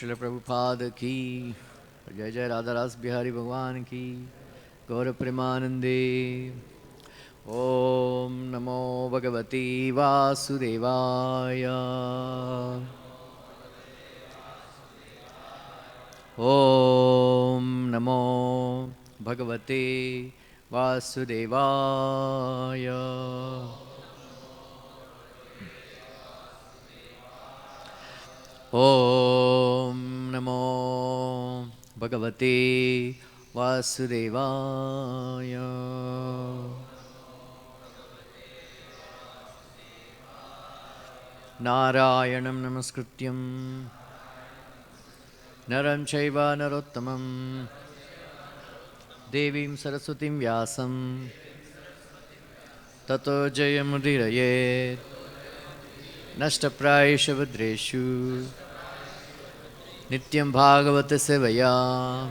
Srila Prabhupada ki, Jai Jai Radha Ras Bihari Bhagwan ki, Gaura Premanande. Om Namo Bhagavati Vasudevaya. Om Namo Bhagavate Vasudevaya. Om Namo Bhagavate Vasudevaya. Narayanam Namaskrityam Naram Chaiva Narottamam Devim Saraswatim Vyasam Tato Jayamudiraye Nashtaprayesha Vadreshu Nityam Bhagavata Sevaya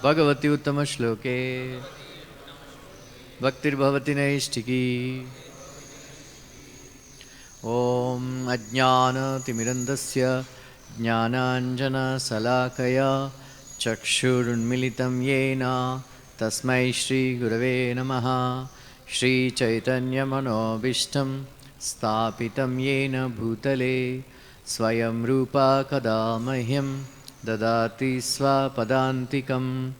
Bhagavati Uttama Shloke Bhaktir Bhavati Naishtiki Om Ajnana Timirandasya Jnananjana Salakaya Chakshurunmilitam Yena Tasmai Shri Gurave Namaha Shri Chaitanya Manobishtam Stapitam Yena Bhutale Swayam Rupa Kadamahyam Dadati Swapadantikam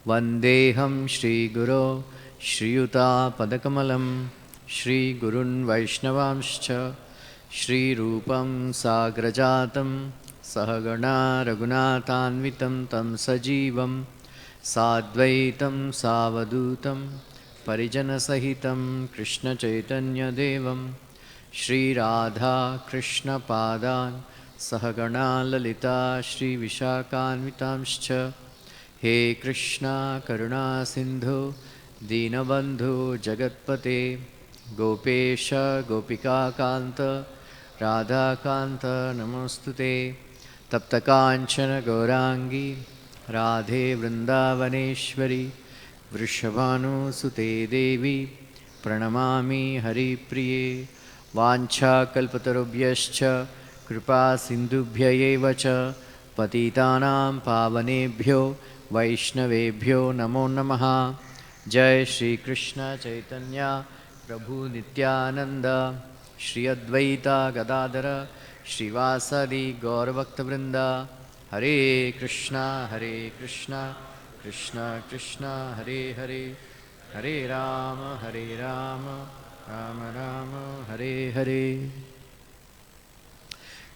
Vandeham Shri Guru Shri Yuta Padakamalam Shri Gurun Vaishnavamscha Shri Rupam Sagrajatam Sahagana Raghunathanvitam Tam Sajivam Sadvaitam Savadutam Parijana Sahitam Krishna Chaitanya Devam Shri Radha Krishna Padan Sahagana Lalita Shri Vishakhanvitamscha He Krishna Karuna Sindhu Dinabandhu Jagatpate Gopesha Gopika Kanta Radha Kanta Namostute Taptakanchana Gaurangi Radhe Vrindavaneshwari Vrishabhanu Sute Devi Pranamami Hari Priye Vancha Kalpatarubhyascha Kripa Sindhubhya eva cha Patitanam Pavanebhyo Vaishnavebhyo Namo Namaha Jai Shri Krishna Chaitanya Prabhu Nityananda Shri Advaita Gadadara Shri Vasadi Gaura Bhakta Vrinda Hare Krishna Krishna Krishna Hare Hare Hare Rama Rama Rama Hare Hare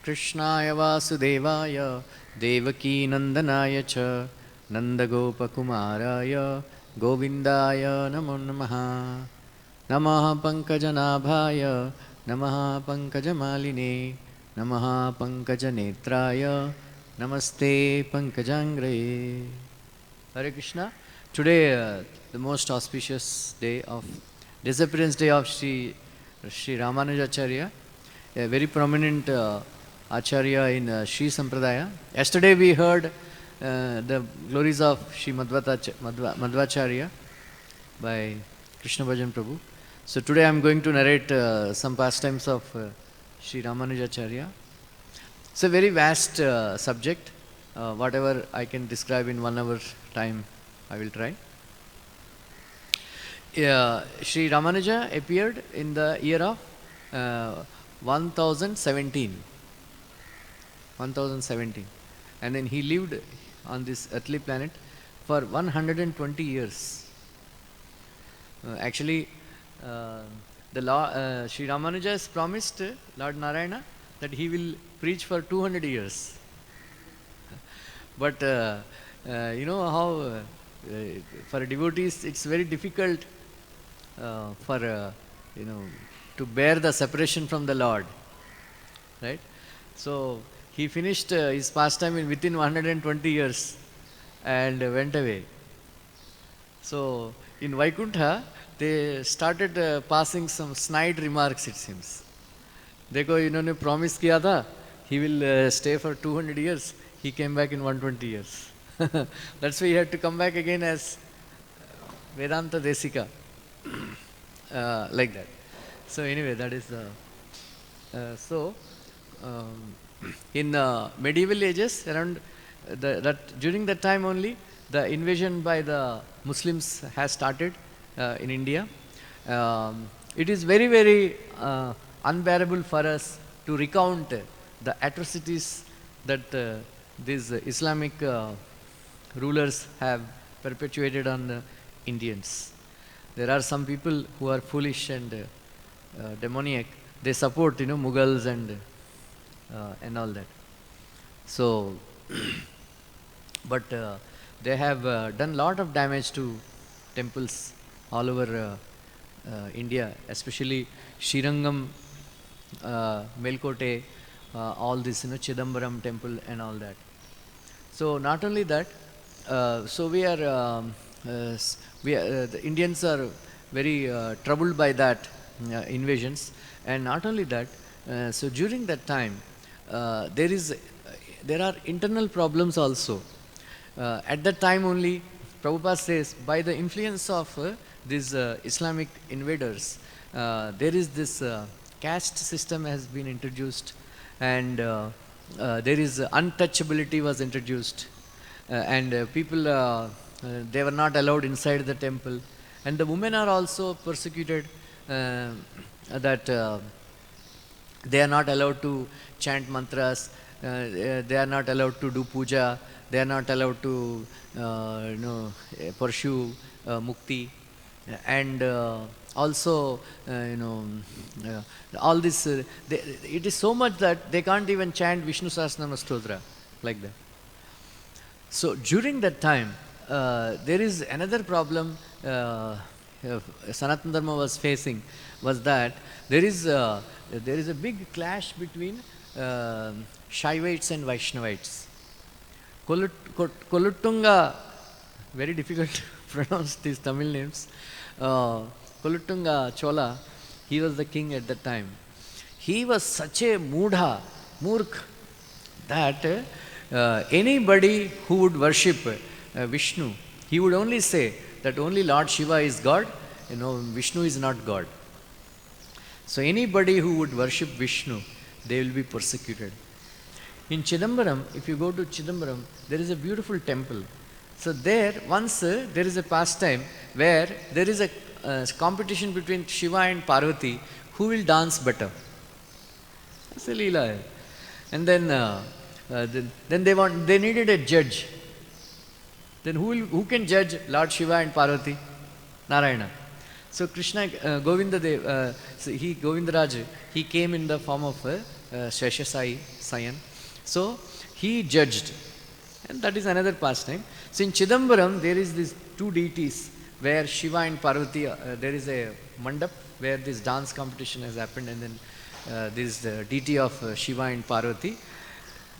Krishnaya Vasudevaya Devaki Nandanaya cha Nandagopakumaraya Govindaya Namo Namaha Namaha Pankajanabhaya Namaha Pankajamaline Namaha Pankajanetraya Namaste Pankajangre. Hare Krishna. Today the most auspicious day of disappearance day of Sri Ramanujacharya, a very prominent Acharya in Sri Sampradaya. Yesterday we heard the glories of Sri Madhvacharya by Krishna Bhajan Prabhu. So today I am going to narrate some pastimes of Sri Ramanujacharya. It's a very vast subject. Whatever I can describe in 1 hour time, I will try. Sri Ramanuja appeared in the year of 1017. And then he lived on this earthly planet for 120 years. Actually, Sri Ramanuja has promised Lord Narayana that he will preach for 200 years. But you know how for devotees it's very difficult to bear the separation from the Lord, right? So he finished his pastime within 120 years and went away. So in Vaikuntha they started passing some snide remarks, it seems. देखो इन्होंने promise किया था he will stay for 200 years. He came back in 120 years. That's why he had to come back again as Vedanta Desika. Like that. So anyway, that is the in medieval ages, around during that time only, the invasion by the Muslims has started in India. It is very, very unbearable for us to recount the atrocities that these Islamic rulers have perpetuated on the Indians. There are some people who are foolish and demoniac. They support, Mughals and all that. So, but they have done lot of damage to temples all over India, especially Srirangam, Melkote, all this, Chidambaram temple and all that. So not only that, so the Indians are very troubled by that invasions, and not only that, so during that time, there are internal problems also. At that time only, Prabhupada says, by the influence of these Islamic invaders, there is this caste system has been introduced, and there is untouchability was introduced, and people they were not allowed inside the temple, and the women are also persecuted, that they are not allowed to chant mantras, they are not allowed to do puja, they are not allowed to pursue mukti, and also all this it is so much that they can't even chant Vishnu Sahasranama Stotra like that. So during that time, there is another problem Sanatana Dharma was facing, was that there is a big clash between Shaivites and Vaishnavites. Koluttunga, very difficult to pronounce these Tamil names. Koluttunga Chola, he was the king at that time. He was such a murkh, that anybody who would worship Vishnu, he would only say that only Lord Shiva is God, Vishnu is not God. So anybody who would worship Vishnu, they will be persecuted. In Chidambaram, if you go to Chidambaram, there is a beautiful temple. So there, once there is a pastime where there is a competition between Shiva and Parvati, who will dance better. That's a leela. And then they needed a judge. Then who can judge Lord Shiva and Parvati? Narayana. So Krishna, Govindaraj, he came in the form of Sheshasai, Sayan. So he judged, and that is another pastime. So in Chidambaram, there is these two deities where Shiva and Parvati, there is a mandap where this dance competition has happened, and then there is the deity of Shiva and Parvati.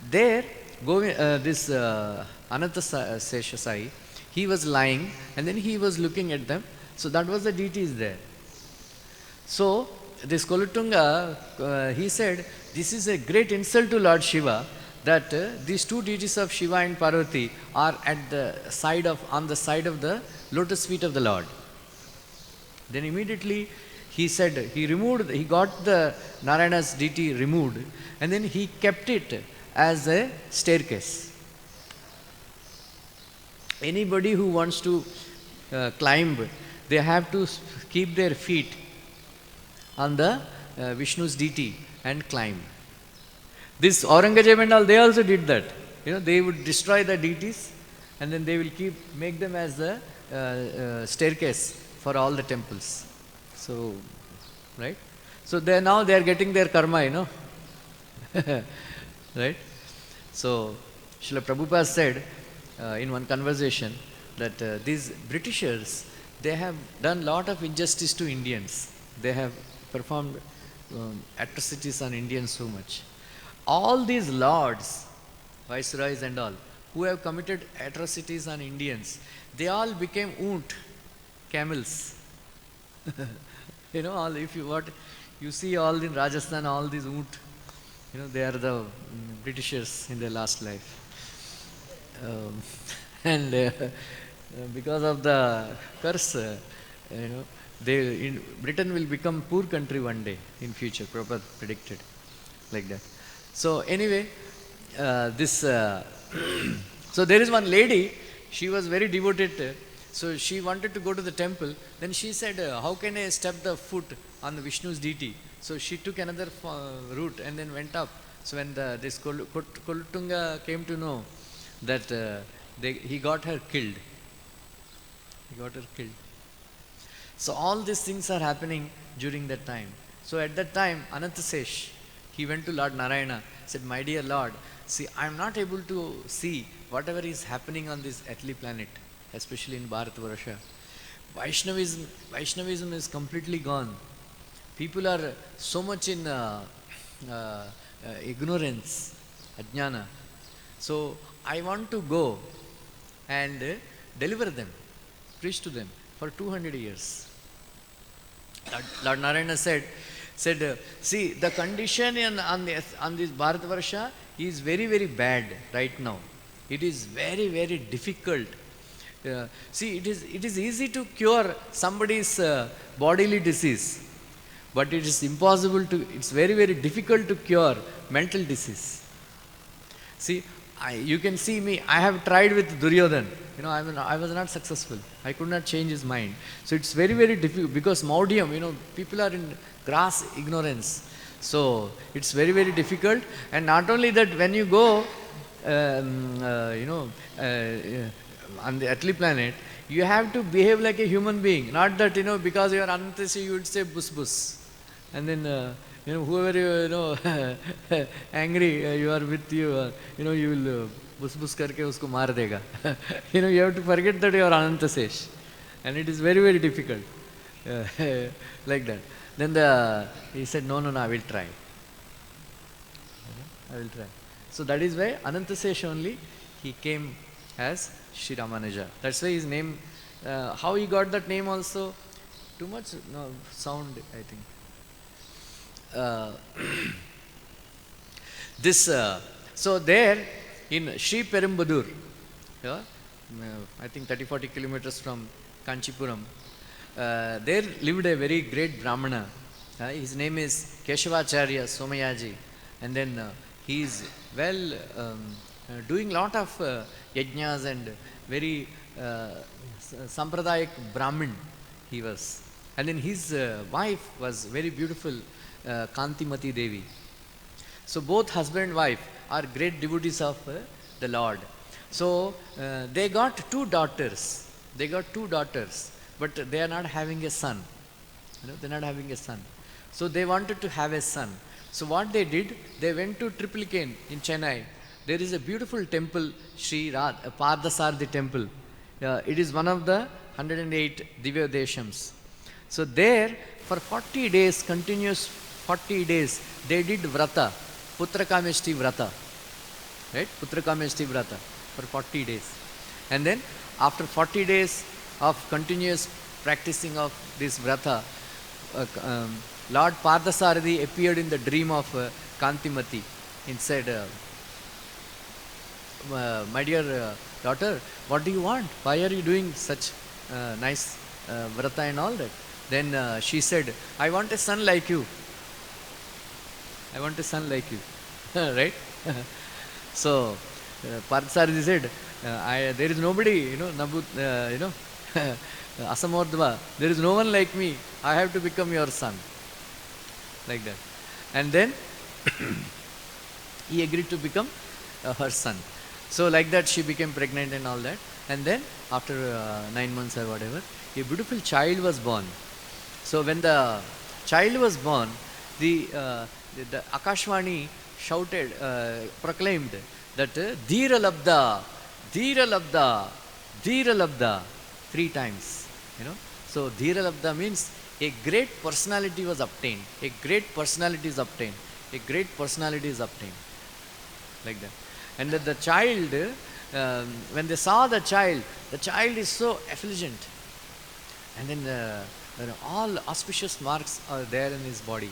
There, this Ananta Seshasai, he was lying, and then he was looking at them. So that was the deities there. So this Koluttunga, he said, this is a great insult to Lord Shiva, that these two deities of Shiva and Parvati are on the side of the lotus feet of the Lord. Then immediately he said, he got the Narayana's deity removed, and then he kept it as a staircase. Anybody who wants to climb, they have to keep their feet on the Vishnu's deity and climb. This Aurangzeb and all, they also did that. They would destroy the deities, and then they will make them as the staircase for all the temples. So, right? So now they are getting their karma, right? So Srila Prabhupada said in one conversation that these Britishers, they have done lot of injustice to Indians. They have performed atrocities on Indians so much. All these lords, viceroys and all, who have committed atrocities on Indians, they all became camels. All if you see all in Rajasthan, all these they are the Britishers in their last life. And because of the curse, Britain will become poor country one day in future. Prabhupada predicted like that. So anyway, this so there is one lady, she was very devoted, so she wanted to go to the temple. Then she said, how can I step the foot on the Vishnu's deity? So she took another route and then went up. So when this Kolutunga came to know that he got her killed. He got her killed. So all these things are happening during that time. So at that time, Anantasesh, he went to Lord Narayana, said, my dear Lord, see, I am not able to see whatever is happening on this earthly planet, especially in Bharatvarsha. Vaishnavism is completely gone. People are so much in ignorance, ajnana. So I want to go and deliver them, preach to them for 200 years. Lord Narayana said, see, the condition on this Bharatvarsha is very, very bad right now. It is very, very difficult. See, it is easy to cure somebody's bodily disease, but it is impossible to, it's very, very difficult to cure mental disease. See, you can see me, I have tried with Duryodhan. I was not successful. I could not change his mind. So it's very, very difficult because Maudyam, people are in gross ignorance. So it's very, very difficult. And not only that, when you go, on the earthly planet, you have to behave like a human being. Not that, because you are Anantasi, you would say bus bus. And then, whoever angry you are with you, you will bus bus karke usko maar dega. You have to forget that you are Anantasesh. And it is very, very difficult. Like that. Then he said, no, I will try. I will try. So that is why Anantasesh only, he came as Sri Ramanuja. That's why his name, how he got that name also, too much sound, I think. So there in Sri Perumbudur, I think 30-40 kilometers from Kanchipuram, there lived a very great Brahmana. His name is Keshavacharya Somayaji, and then he is doing lot of yajnas and very Sampradayak Brahmin he was. And then his wife was very beautiful, Kantimati Devi. So both husband and wife are great devotees of the Lord. So they got two daughters. But they are not having a son. They are not having a son. So they wanted to have a son. So what they did, they went to Triplicane in Chennai. There is a beautiful temple, Sri Pardasarthi temple. It is one of the 108 Divya Deshams. So there, for 40 days, continuous 40 days, they did vrata, Putrakameshti vrata. Right? Putrakameshti vrata for 40 days. And then, after 40 days of continuous practicing of this vrata, Lord Pardasarthi appeared in the dream of Kantimati and said, my dear daughter, what do you want? Why are you doing such nice vrata and all that? Then she said, I want a son like you. I want a son like you. Right? So Pardasarthi said, there is nobody, Asamordhva, there is no one like me. I have to become your son. Like that. And then he agreed to become her son. So like that she became pregnant and all that. And then after 9 months or whatever, a beautiful child was born. So when the child was born, the Akashvani shouted, proclaimed that Dhira Labda, Dhira Labda, Dhira Labda 3 times. So Dhira Labda means a great personality was obtained. A great personality is obtained. A great personality is obtained. Like that. And that the child, when they saw the child is so effulgent. And then all auspicious marks are there in his body.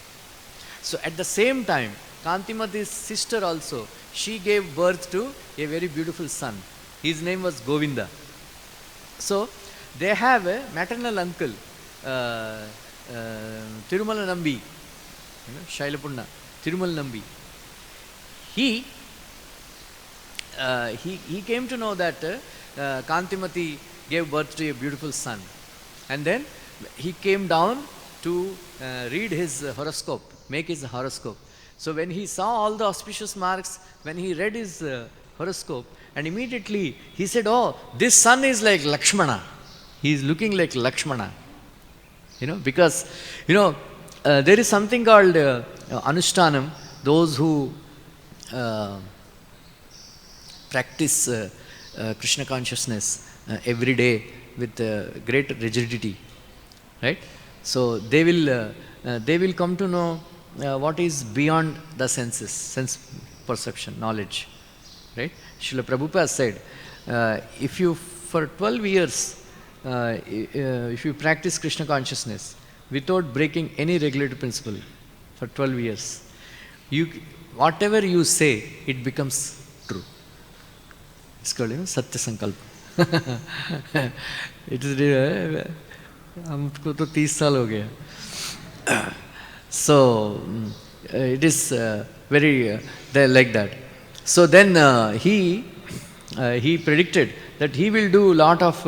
So at the same time, Kantimati's sister also, she gave birth to a very beautiful son. His name was Govinda. So they have a maternal uncle, Tirumala Nambi, Shailapunna, Tirumala Nambi. he he came to know that Kantimati gave birth to a beautiful son. And then he came down to read his horoscope, make his horoscope. So when he saw all the auspicious marks, when he read his horoscope, and immediately he said, oh, this son is like Lakshmana. He is looking like Lakshmana. Because, there is something called Anushtanam. Those who practice Krishna consciousness every day with great rigidity, right? So they will come to know what is beyond the senses, sense perception, knowledge, right? Srila Prabhupada said, if you for 12 years, if you practice Krishna consciousness without breaking any regulatory principle for 12 years, whatever you say, it becomes true. It's called Satya Sankalpa. It is हमको तो 30 साल हो गया. So it is very like that. So then he predicted that he will do a lot of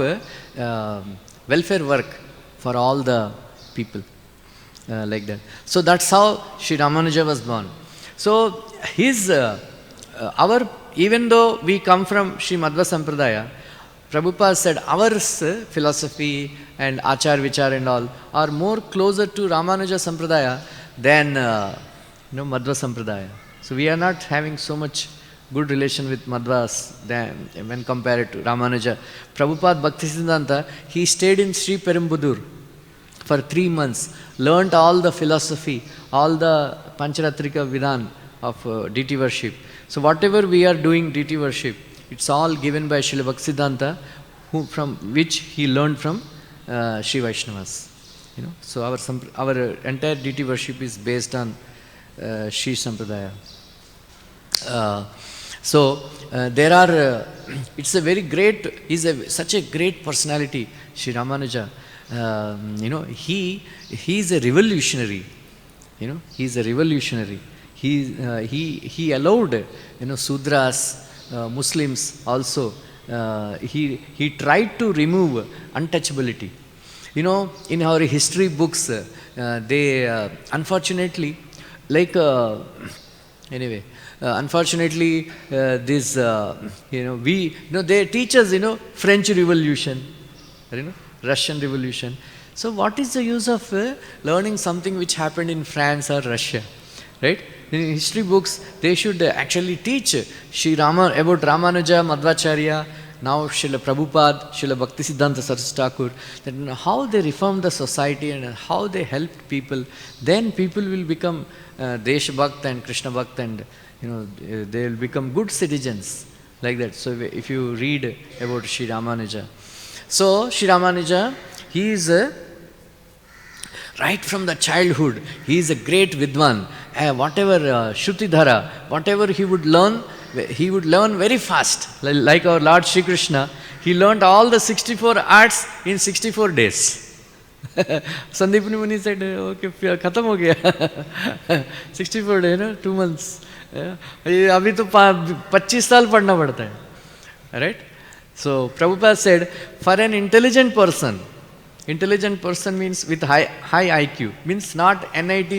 welfare work for all the people, like that. So that's how Sri Ramanuja was born. So his even though we come from Sri Madhva Sampradaya, Prabhupada said our philosophy and Achar Vichar and all are more closer to Ramanuja Sampradaya than Madhva Sampradaya. So we are not having so much good relation with Madhvas than when compared to Ramanuja. Prabhupada Bhaktisiddhanta, he stayed in Sri Perumbudur for 3 months, learnt all the philosophy, all the Pancharatrika Vidhan of deity worship. So whatever we are doing deity worship, it's all given by Srila Bhaktisiddhanta, from which he learned from Sri Vaishnavas. So our entire deity worship is based on Sri Sampradaya. There are, it's a very great, he's such a great personality, Sri Ramanuja. He is a revolutionary. He is a revolutionary. He allowed, Sudras, Muslims also. He tried to remove untouchability. In our history books, they unfortunately, like anyway. Unfortunately, this, they teach us, French Revolution, Russian Revolution. So what is the use of learning something which happened in France or Russia, right? In history books, they should actually teach about Ramanuja, Madhvacharya, now Srila Prabhupada, Srila Bhaktisiddhanta Saraswati Thakur, that how they reformed the society and how they helped people. Then people will become Desh Bhakt and Krishna Bhakt, and they will become good citizens, like that. So if you read about Sri Ramanuja. So Sri Ramanuja, he is right from the childhood, he is a great Vidwan. Whatever Shrutidhara, whatever he would learn very fast. Like our Lord Shri Krishna, he learned all the 64 arts in 64 days. Sandeep Muni said, okay, khatam ho gaya. 64 days, 2 months. Abhi to 25 saal padna padta hai. Right? So Prabhupada said, for an intelligent person means with high IQ, means not NIT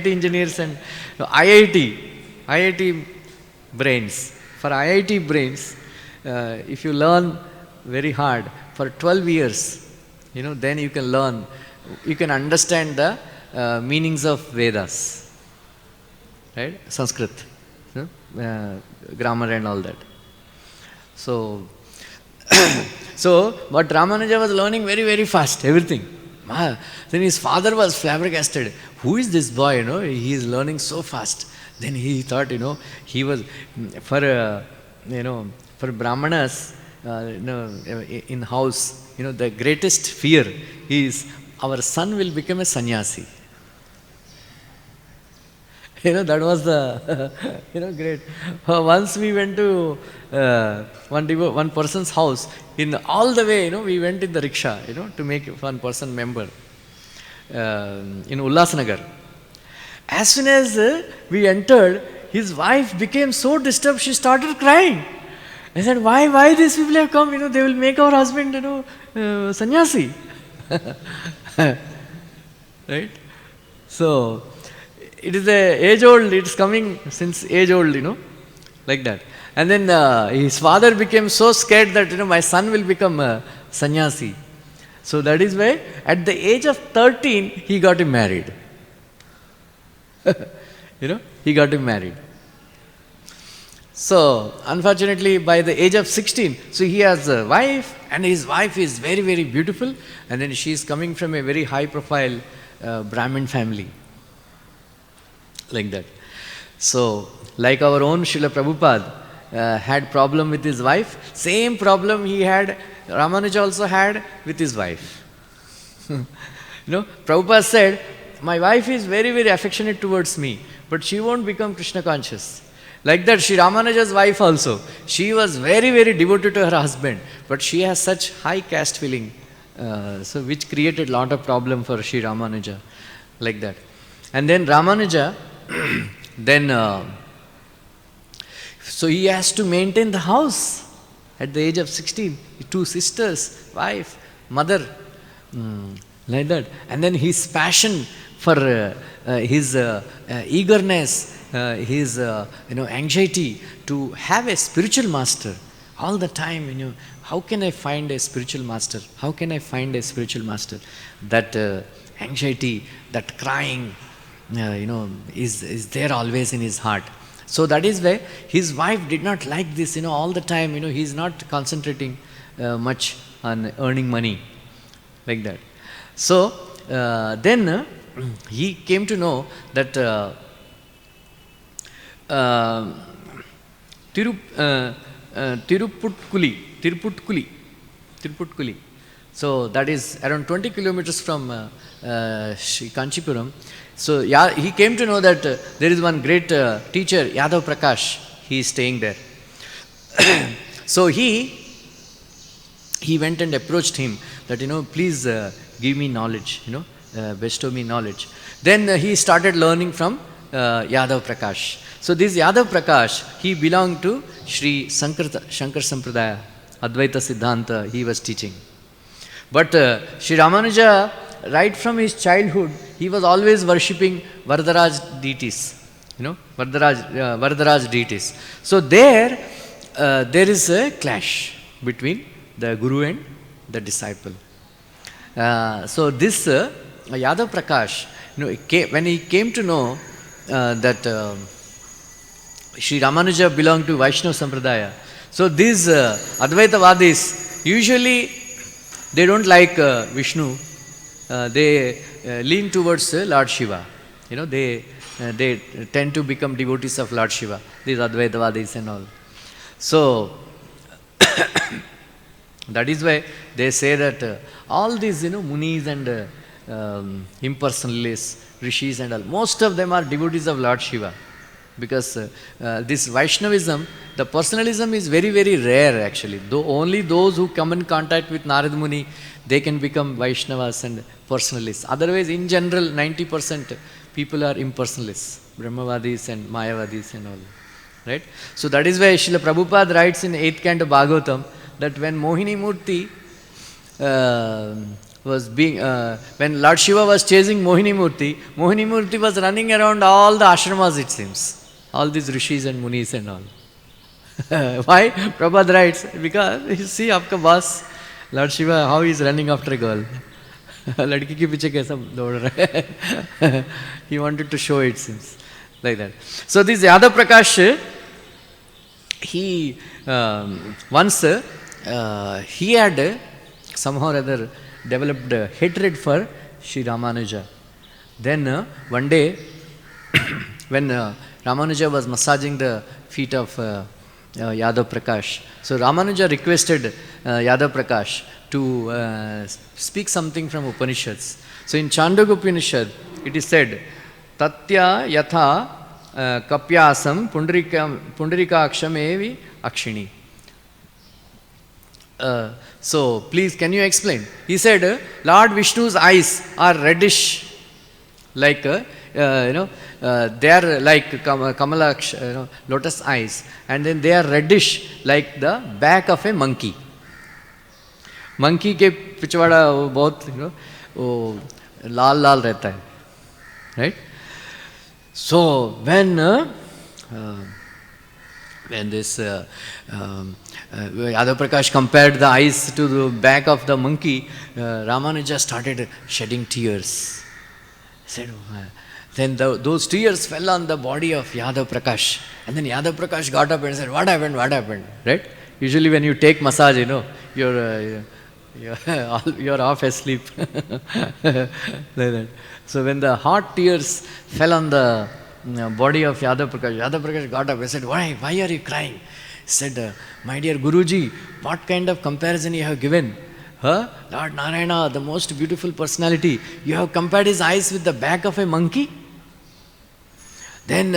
engineers and IIT brains. For IIT brains, if you learn very hard for 12 years, then you can understand the meanings of Vedas, right? Sanskrit, grammar and all that. So but Ramanuja was learning very, very fast, everything. Then his father was flabbergasted. Who is this boy? He is learning so fast. Then he thought, he was for Brahmanas, in house, the greatest fear is our son will become a sannyasi. That was the, great. Once we went to one person's house, in all the way, we went in the rickshaw, to make one person member in Ulhasnagar. As soon as we entered, his wife became so disturbed, she started crying. I said, why these people have come? They will make our husband, sannyasi. Right? So, it is age old, it's coming since age old, like that. And then his father became so scared that, my son will become a sannyasi. So that is why at the age of 13, he got him married. He got him married. So, unfortunately, by the age of 16, so he has a wife, and his wife is very, very beautiful, and then she is coming from a very high-profile Brahmin family, like that. So, like our own Srila Prabhupada had problem with his wife, same problem Ramanuja also had with his wife. Prabhupada said, my wife is very, very affectionate towards me, but she won't become Krishna conscious. Like that, Sri Ramanuja's wife also, she was very, very devoted to her husband, but she has such high caste feeling, so which created a lot of problem for Sri Ramanuja, like that. And then Ramanuja, so he has to maintain the house at the age of 16, 2 sisters, wife, mother, like that. And then his passion for his eagerness, his anxiety to have a spiritual master all the time. How can I find a spiritual master? How can I find a spiritual master? That anxiety, that crying, is there always in his heart. So that is why his wife did not like this. All the time. He is not concentrating much on earning money, like that. So then he came to know that Tiruputkuli. So that is around 20 kilometers from Kanchipuram. So he came to know that there is one great teacher, Yadav Prakash. He is staying there. So he went and approached him that, please give me knowledge, bestow me knowledge. Then he started learning from Yadav Prakash. So this Yadav Prakash, he belonged to Sri Shankar Sampradaya, Advaita Siddhanta he was teaching. But Sri Ramanuja, right from his childhood, he was always worshipping Varadaraj deities, Varadaraj deities. So there is a clash between the Guru and the disciple. So this Yadav Prakash, when he came to know that Sri Ramanuja belonged to Vaishnava Sampradaya, so these Advaitavadis, usually they don't like Vishnu, they lean towards Lord Shiva. They tend to become devotees of Lord Shiva, these Advaitavadis and all. So that is why they say that all these munis and impersonalists, rishis and all, most of them are devotees of Lord Shiva. Because this Vaishnavism, the personalism is very, very rare actually. Though only those who come in contact with Narad Muni, they can become Vaishnavas and personalists. Otherwise, in general, 90% people are impersonalists, Brahmavadis and Mayavadis and all. Right? So that is why Srila Prabhupada writes in 8th canto Bhagavatam that when Mohini Murti when Lord Shiva was chasing Mohini Murti was running around all the ashramas, it seems. All these rishis and munis and all. Why? Prabhupada writes, because you see, aapka boss, Lord Shiva, how he is running after a girl. Ladki ke piche kaisa dod raha hai. He wanted to show, it seems. Like that. So this Yadav Prakash, he once he had somehow or other developed hatred for Sri Ramanuja. Then one day, when Ramanuja was massaging the feet of Yadav Prakash, so Ramanuja requested Yadav Prakash to speak something from Upanishads. So in Chandogya Upanishad, it is said, Tatya yatha kapyasam pundarikaksham evi akshini. So please, can you explain? He said, Lord Vishnu's eyes are reddish like they are like Kamala, lotus eyes, and then they are reddish like the back of a monkey. Monkey के पिछवाड़ा वो बहुत वो लाल लाल रहता है, right? So when this Yadav Prakash compared the eyes to the back of the monkey, Ramanuja started shedding tears. Said, then those tears fell on the body of Yadav Prakash, and then Yadav Prakash got up and said, "What happened? What happened?" Right? Usually when you take massage, you're off asleep. Like that. So when the hot tears fell on the body of Yadav Prakash got up and said, why are you crying? He said, my dear Guruji, what kind of comparison you have given? Lord Narayana, the most beautiful personality, you have compared his eyes with the back of a monkey? Then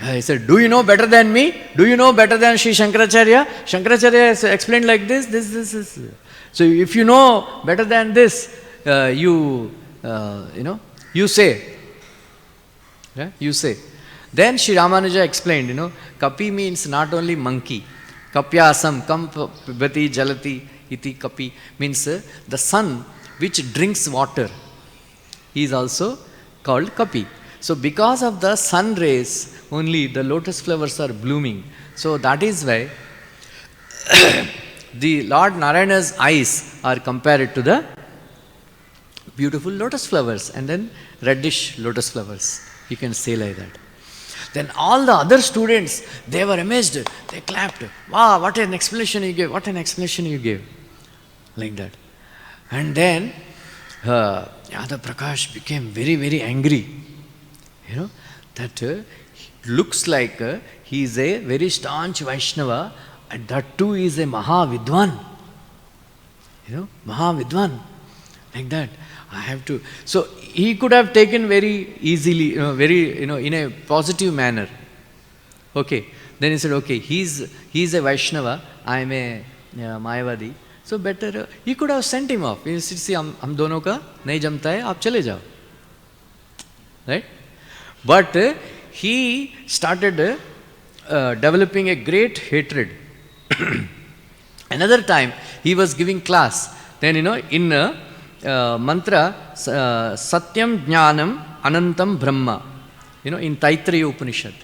he said, do you know better than me? Do you know better than Sri Shankaracharya? Shankaracharya explained like this. So if you know better than this, you say. Yeah? You say. Then Sri Ramanuja explained, Kapi means not only monkey. Kapyasam, kam pibati jalati iti kapi means the sun which drinks water. He is also called Kapi. So because of the sun rays, only the lotus flowers are blooming. So that is why the Lord Narayana's eyes are compared to the beautiful lotus flowers and then reddish lotus flowers. You can say like that. Then all the other students, they were amazed. They clapped. Wow, what an explanation you gave. What an explanation you gave. Like that. And then Yadav Prakash became very, very angry. That looks like he is a very staunch Vaishnava, and that too is a Mahavidwan. Mahavidwan. Like that. I have to. So he could have taken very easily, in a positive manner. Okay. Then he said, okay, he's a Vaishnava, I am a Mayavadi. So better, he could have sent him off. He said, see, हम दोनों का नहीं जमता है, आप चले जाओ. Right? But he started developing a great hatred. Another time, he was giving class. Then, in mantra, Satyam Jnanam Anantam Brahma. In Taittiriya Upanishad.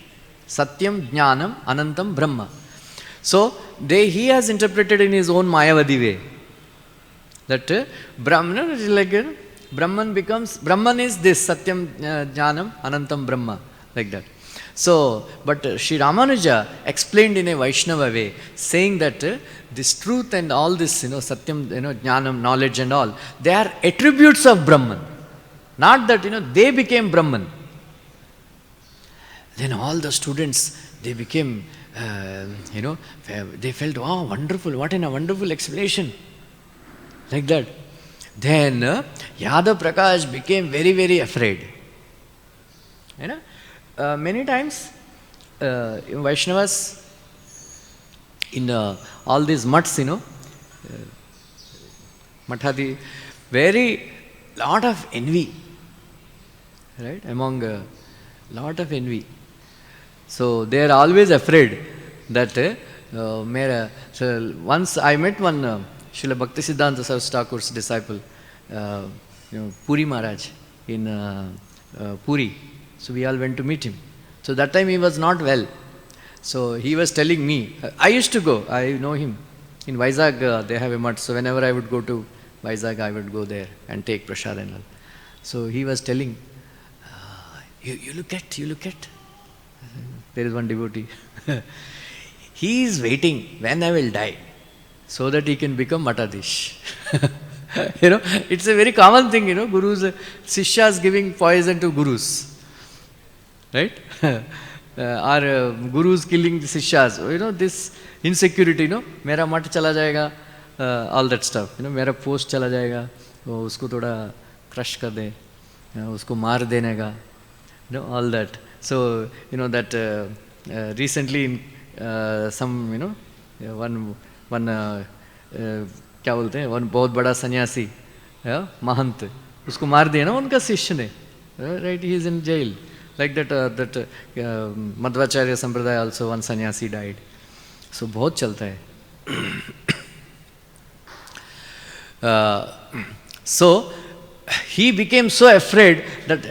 Satyam Jnanam Anantam Brahma. So, he has interpreted in his own Mayavadi way. That Brahman is like, Brahman is this, Satyam Jnanam Anantam Brahma. Like that. So, but Sri Ramanuja explained in a Vaishnava way, saying that this truth and all this, Satyam, Jnanam, knowledge and all, they are attributes of Brahman. Not that, they became Brahman. Then all the students, they became, they felt, wow, wonderful, what a wonderful explanation. Like that. Then Yadav Prakash became very, very afraid. Many times, Vaishnavas, in all these mutts, Mathadi, very lot of envy, right? Among lot of envy. So they are always afraid that so once I met one Srila Bhaktisiddhanta Saraswati Thakur's disciple, Puri Maharaj in Puri. So we all went to meet him. So that time he was not well. So he was telling me, I used to go, I know him. In Vizag they have a mutt, so whenever I would go to Vizag, I would go there and take prasad and all. So he was telling, you look at, there is one devotee. He is waiting when I will die, so that he can become Matadish. It's a very common thing, Gurus, Sishyas giving poison to Gurus. Right? Or Gurus killing the Sishyas. This insecurity, Mera mat chala jayega, all that stuff. Mera post chala jayega, usko thoda crush kar de, usko maar dene ka, all that. So, that recently in some, one क्या बोलते हैं, one बहुत बड़ा सन्यासी महंत, उसको मार दिया ना उनका शिष्य ने, Right, he is in jail. Like that, Madhvacharya Sampradaya also, one sannyasi died. So, बहुत चलता है. So, he became so afraid that,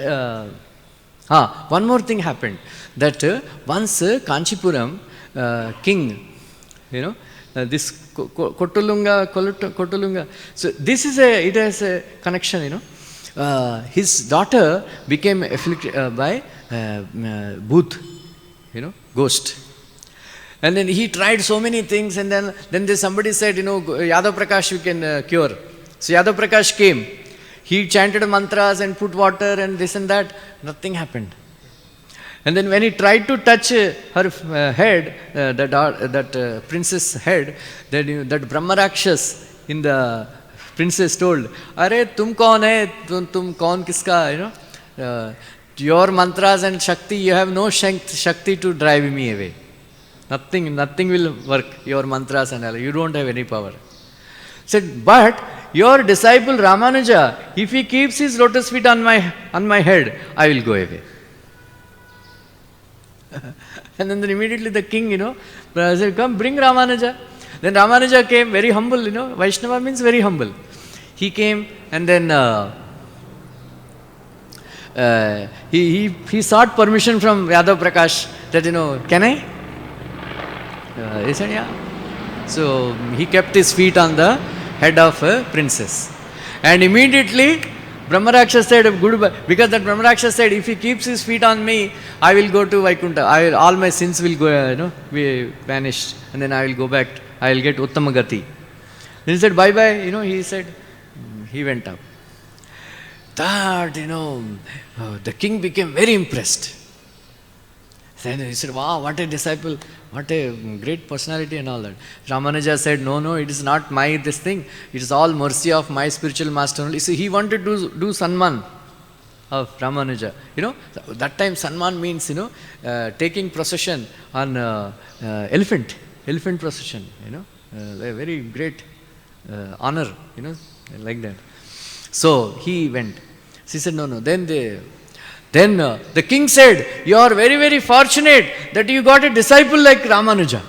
one more thing happened, that once Kanchipuram king, this Kotulunga, so this is it has a connection, his daughter became afflicted by bhoot, ghost. And then he tried so many things, and then somebody said, Yadav Prakash we can cure. So Yadav Prakash came. He chanted mantras and put water and this and that. Nothing happened. And then when he tried to touch her head, that princess head, that Brahma Rakshas in the princess told, "Are tum kaun hai? Tum kaun kiska?" Your mantras and Shakti, you have no Shakti to drive me away. Nothing will work. Your mantras and all. You don't have any power. Said, but your disciple Ramanuja, if he keeps his lotus feet on my head, I will go away. And then immediately the king, said, come bring Ramanuja. Then Ramanuja came, very humble, Vaishnava means very humble. He came and then he sought permission from Yadav Prakash that, can I? He said, yeah. So he kept his feet on the head of a princess. And immediately Brahmarakshas said goodbye, because that Brahmarakshas said, if he keeps his feet on me, I will go to Vaikuntha. All my sins will go, be vanished, and then I will go back. I will get Uttamagati. Then he said, bye bye. He said, he went up. That, the king became very impressed. Then he said, wow, what a disciple, what a great personality and all that. Ramanuja said, no, it is not this thing. It is all mercy of my spiritual master only. So he wanted to do Sanman of Ramanuja. That time Sanman means, taking procession on elephant procession, a very great honor, like that. So he went. She said, no. Then the king said, you are very, very fortunate that you got a disciple like Ramanuja.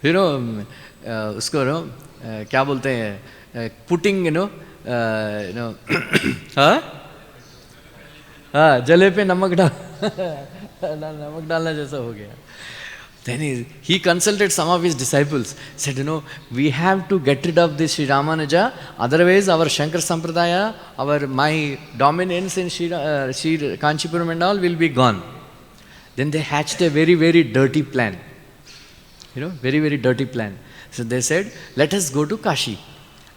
Usko, kya bolte hain, putting, jale pe namak dalna jaisa ho gaya. Then he consulted some of his disciples, said, we have to get rid of this Sri Ramanuja, otherwise our Shankar Sampradaya, my dominance in Sri Kanchipuram and all will be gone. Then they hatched a very, very dirty plan. Very, very dirty plan. So they said, let us go to Kashi.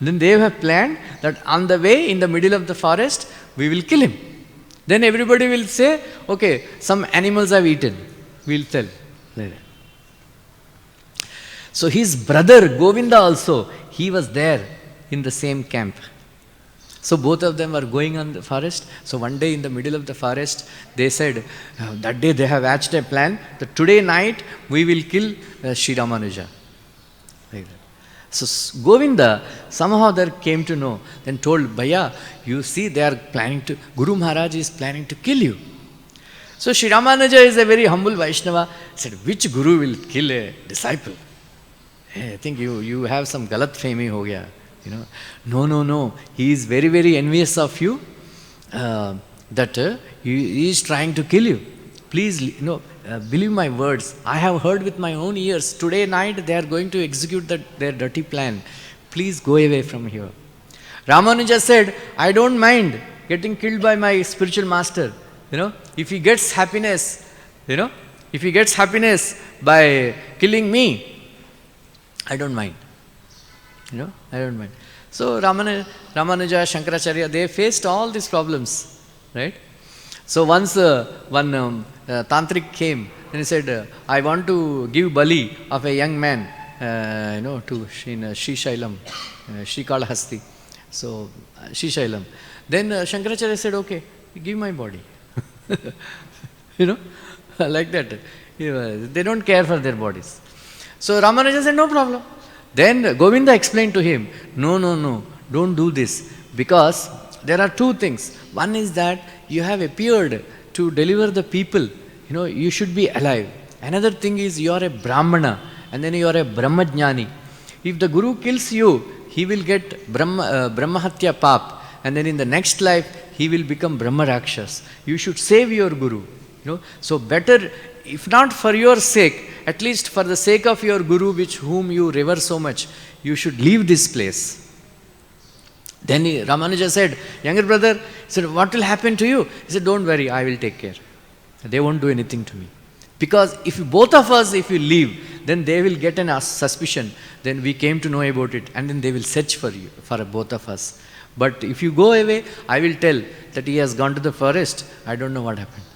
Then they have planned that on the way, in the middle of the forest, we will kill him. Then everybody will say, okay, some animals have eaten. We will tell later. So his brother Govinda also, he was there in the same camp. So both of them were going on the forest. So one day in the middle of the forest, they said, that day they have hatched a plan that today night we will kill Sri Ramanuja. Like that. So Govinda somehow there came to know, then told, Bhaiya, you see they are planning to, Guru Maharaj is planning to kill you. So Sri Ramanuja is a very humble Vaishnava, said, which Guru will kill a disciple? Hey, I think you have some galat fehmi ho gaya. No. He is very, very envious of you, that he is trying to kill you. Please, believe my words. I have heard with my own ears. Today night they are going to execute their dirty plan. Please go away from here. Ramanuja said, I don't mind getting killed by my spiritual master. If he gets happiness, by killing me, I don't mind. I don't mind. So Ramanuja, Shankaracharya, they faced all these problems, right? So once one tantric came and he said, I want to give bali of a young man, to Sri Shailam, Sri Kalahasti. So Sri Shailam. Then Shankaracharya said, okay, give my body. Like that. They don't care for their bodies. So Ramanuja said, no problem. Then Govinda explained to him, no, don't do this, because there are two things. One is that you have appeared to deliver the people. You should be alive. Another thing is you are a Brahmana and then you are a Brahmajnani. If the Guru kills you, he will get Brahmahatya Pap, and then in the next life he will become Brahma Rakshas. You should save your Guru. So better, if not for your sake, at least for the sake of your Guru, whom you revere so much, you should leave this place. Then Ramanuja said, younger brother, said, what will happen to you? He said, don't worry, I will take care. They won't do anything to me. Because if both of us, if you leave, then they will get a suspicion. Then we came to know about it, and then they will search for you, for both of us. But if you go away, I will tell that he has gone to the forest. I don't know what happened.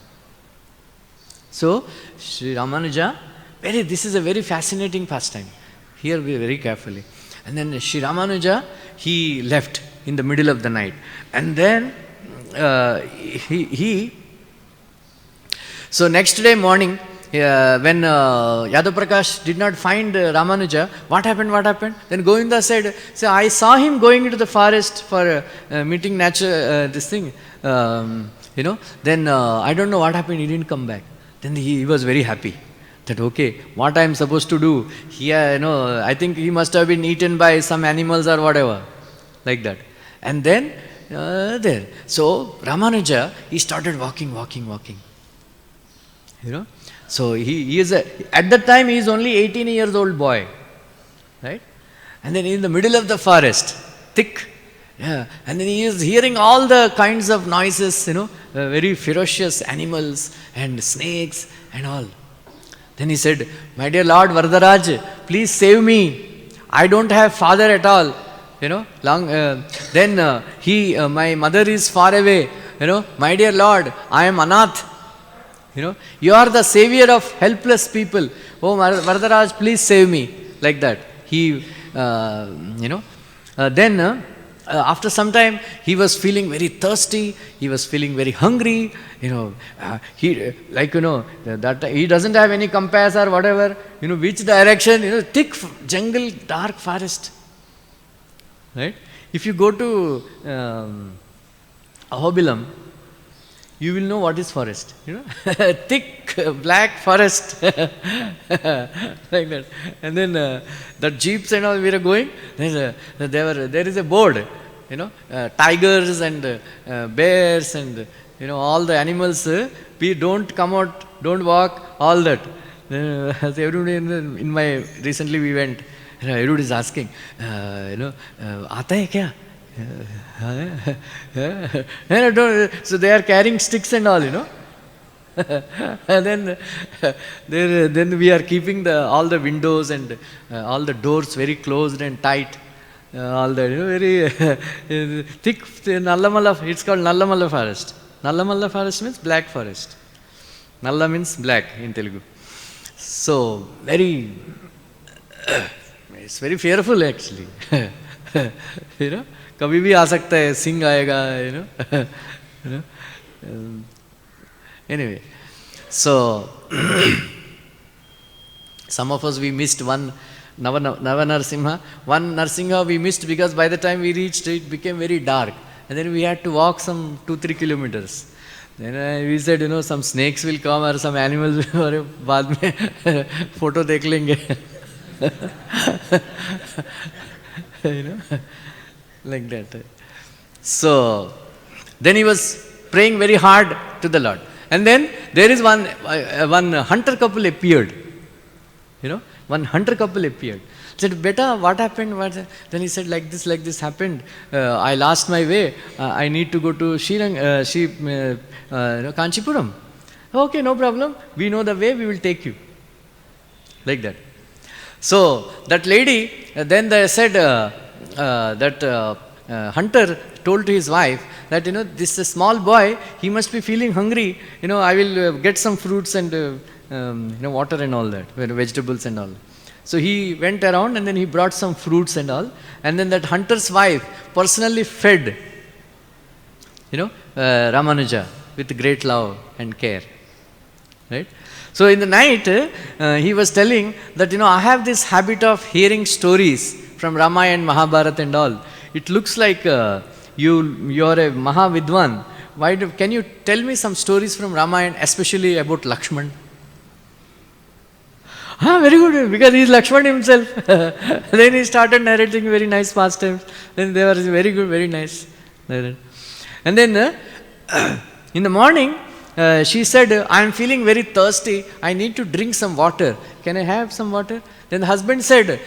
So, Sri Ramanuja, this is a very fascinating pastime. Hear me very carefully. And then Sri Ramanuja, he left in the middle of the night. And then so next day morning, when Yadav Prakash did not find Ramanuja, what happened? Then Govinda said, I saw him going into the forest for meeting nature, this thing, then I don't know what happened, he didn't come back. Then he was very happy that, okay, what I am supposed to do, I think he must have been eaten by some animals or whatever, like that. And then, there. So, Ramanuja, he started walking. So, he is, at that time, he is only 18 years old boy, right? And then in the middle of the forest, thick, and then he is hearing all the kinds of noises, very ferocious animals and snakes and all. Then he said, my dear Lord Varadaraj, please save me. I don't have father at all. Then my mother is far away. My dear Lord, I am Anath. You are the savior of helpless people. Oh, Varadaraj, please save me. Like that. Then after some time, he was feeling very thirsty. He was feeling very hungry. That he doesn't have any compass or whatever. Which direction? Thick jungle, dark forest. Right? If you go to Ahobilam, you will know what is forest. Thick black forest. Like that. And then the jeeps and all we were going, there is a board. Tigers and bears and all the animals, we don't come out, don't walk, all that. Everybody recently we went, everybody is asking, aata hai kya? So they are carrying sticks and all, And then we are keeping all the windows and all the doors very closed and tight. All that, very thick Nallamalla, it's called Nallamalla forest. Nallamalla forest means black forest. Nalla means black in Telugu. So, it's very fearful actually. कभी भी आ सकता है, सिंह आएगा, Anyway, so some of us we missed one Nava Narsimha. One Narsimha we missed because by the time we reached it became very dark, and then we had to walk some 2-3 kilometers. Then we said, some snakes will come or some animals will बाद में photo देख लेंगे. Like that. So then he was praying very hard to the Lord. And then there is one hunter couple appeared. One hunter couple appeared. Said, Beta, what happened? Then he said, like this happened. I lost my way. I need to go to Kanchipuram. Okay, no problem. We know the way, we will take you. Like that. So, that lady, then they said, hunter told to his wife that, this small boy, he must be feeling hungry. I will get some fruits and, water and all that, vegetables and all. So he went around and then he brought some fruits and all. And then that hunter's wife personally fed, Ramanuja with great love and care. Right? So in the night, he was telling that, I have this habit of hearing stories from Ramayana and Mahabharata and all. It looks like, you're a Mahavidwan. Can you tell me some stories from Ramayana, especially about Lakshman? Very good, because he is Lakshman himself. Then he started narrating very nice pastimes. Then they were very good, very nice. And then in the morning, she said, I am feeling very thirsty. I need to drink some water. Can I have some water? Then the husband said,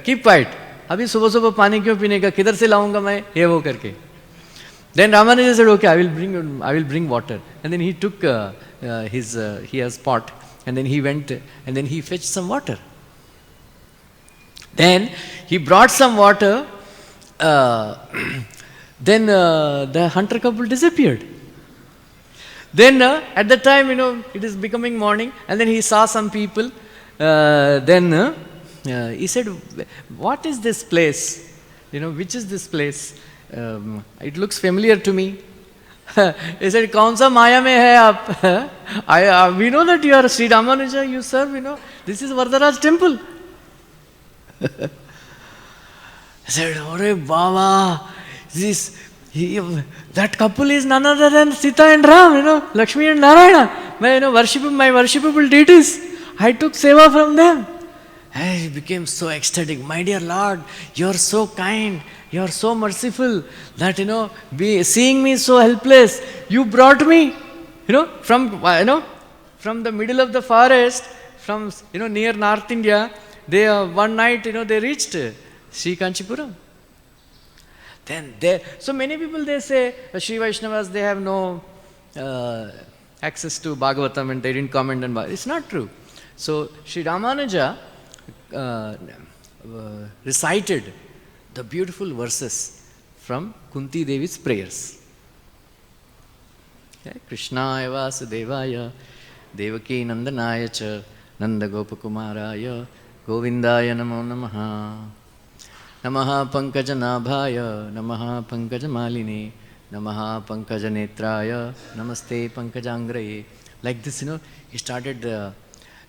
keep quiet. अभी सुबह सुबह पानी क्यों पीने का, किधर से लाऊंगा मैं, ये वो करके. Then Ramanuja said, okay, I will bring water. And then he took he has pot, and then he went and then he fetched some water. Then he brought some water. Then the hunter couple disappeared. Then at the time, it is becoming morning, and then he saw some people. Then he said, what is this place? Which is this place? It looks familiar to me. He said, kaun sa maya mein hai aap? We know that you are Sri Ramanuja, you serve, this is Varadaraj temple. I said, Ore Baba, that couple is none other than Sita and Ram, Lakshmi and Narayana. My worshipable deities. I took seva from them. I became so ecstatic. My dear Lord, you are so kind, you are so merciful that, seeing me so helpless, you brought me, from the middle of the forest, from, near North India. They, one night, they reached Sri Kanchipuram. Then so many people, they say, Sri Vaishnavas, they have no access to Bhagavatam and they didn't comment on Bhagavatam. It's not true. So Sri Ramanuja recited the beautiful verses from Kunti Devi's prayers. Okay? Krishnaya Vasudevaya Devaki Nandanaya Cha Nanda Gopakumaraya Govindaya Namo Namaha Namaha Pankajanabhaya Namaha Pankajamaline Namaha Pankajanetraya Namaste Pankajangraye. Like this, he started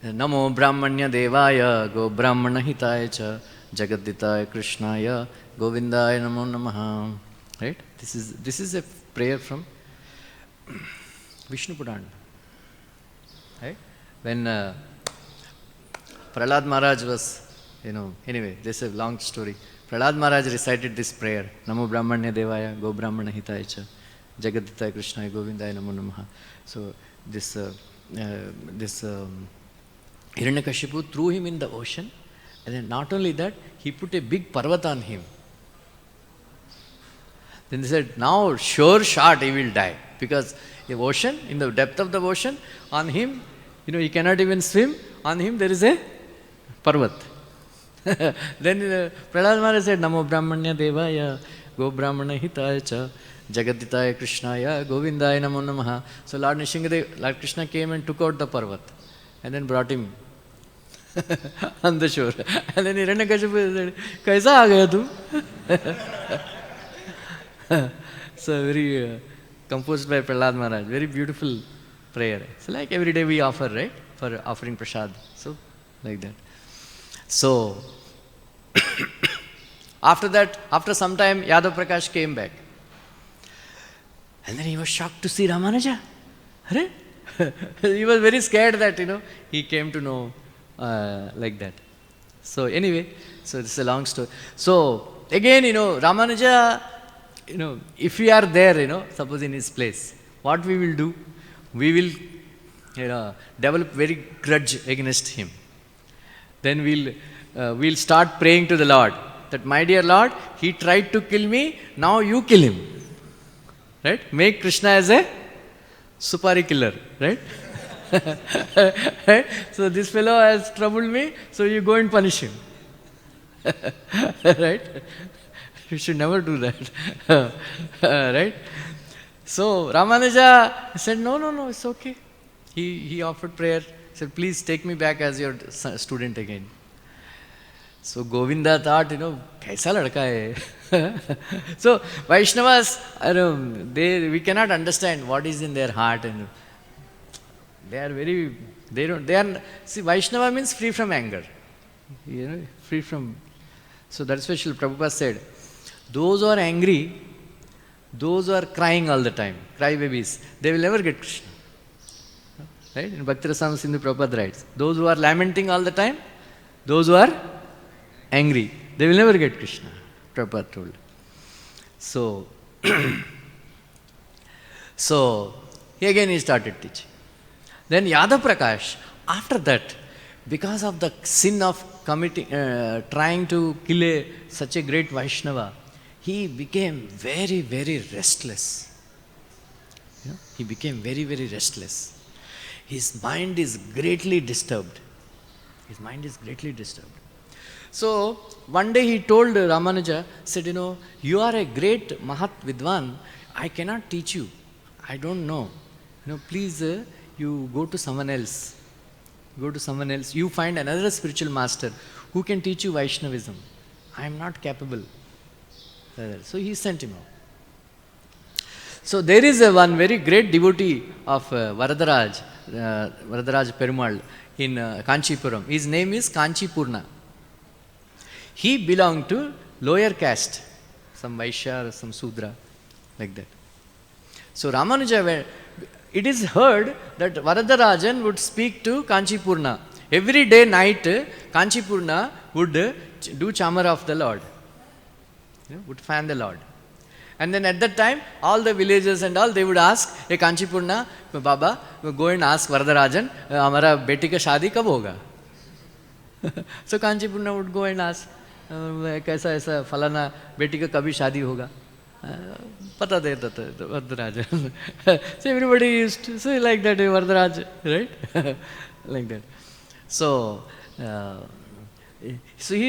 Namo Brahmanya Devaya Go Brahmana Hitaya Cha Jagaditaya Krishnaya Govindaya Namo Namaha. Right? This is a prayer from Vishnu Purana. Right? When Prahlad Maharaj was, anyway, this is a long story. Prahlad Maharaj recited this prayer, Namo Brahmanya Devaya, Go Brahmana Hitaya Cha, Jagaditaya Krishnaya, Govindaya Namo Namaha. So this Hiranyakashipu threw him in the ocean, and then not only that, he put a big parvat on him. Then they said, now sure shot he will die, because the ocean, in the depth of the ocean, on him, he cannot even swim, on him there is a parvat. Then Prahlad Maharaj said, Namo Brahmanya Devaya, Go Brahmana Hitaya Cha, Jagaditaya Krishnaya, Govindaya Namo Namaha. So Lord Nishingadev, Lord Krishna came and took out the parvat and then brought him on the shore. And then Hiranyakashipu said, Kaisa aa gaya tu? So very composed by Prahlad Maharaj, very beautiful prayer. So like every day we offer, right? For offering prasad. So like that. So after some time, Yadav Prakash came back. And then he was shocked to see Ramanuja. He was very scared that, he came to know like that. So anyway, so this is a long story. So again, Ramanuja, if we are there, suppose in his place, what we will do? We will, develop very grudge against him. Then we'll start praying to the Lord that, my dear Lord, he tried to kill me, now you kill him. Right? Make Krishna as a supari killer. Right? Right? So this fellow has troubled me, so you go and punish him. Right? You should never do that. Right? So Ramanuja said, no, it's okay. He offered prayer. He said, please take me back as your student again. So Govinda thought, kaisa ladka hai. So Vaishnavas, we cannot understand what is in their heart, and see, Vaishnava means free from anger. Free from. So that's why Srila Prabhupada said, those who are angry, Those who are crying all the time, cry babies, they will never get Krishna. Right? In Bhakti Rasamrita Sindhu Prabhupada writes, those who are lamenting all the time, those who are angry, they will never get Krishna, Prabhupada told. So, he started teaching. Then Yadav Prakash, after that, because of the sin of trying to kill such a great Vaishnava, he became very, very restless. He became very, very restless. His mind is greatly disturbed. So, one day he told Ramanuja, said, you are a great Mahat Vidwan, I cannot teach you. I don't know. Please, you go to someone else. You find another spiritual master who can teach you Vaishnavism. I am not capable. So he sent him out. So there is one very great devotee of Varadaraj Perumal in Kanchipuram. His name is Kanchipurna. He belonged to lower caste, some Vaishya or some Sudra, like that. So Ramanuja, it is heard that Varadarajan would speak to Kanchipurna. Every day night, Kanchipurna would do chamar of the Lord. Would fan the Lord. And then at that time, all the villagers and all, they would ask, hey Kanchipurna, Baba, go and ask Varadarajan, hamara beti ka shadi kab hoga? So Kanchipurna would go and ask, kaisa aisa falana beti ka kabhi shadi hoga? Pata deta tha Varadarajan. So everybody used to say like that, Varadarajan, right? Like that. So, he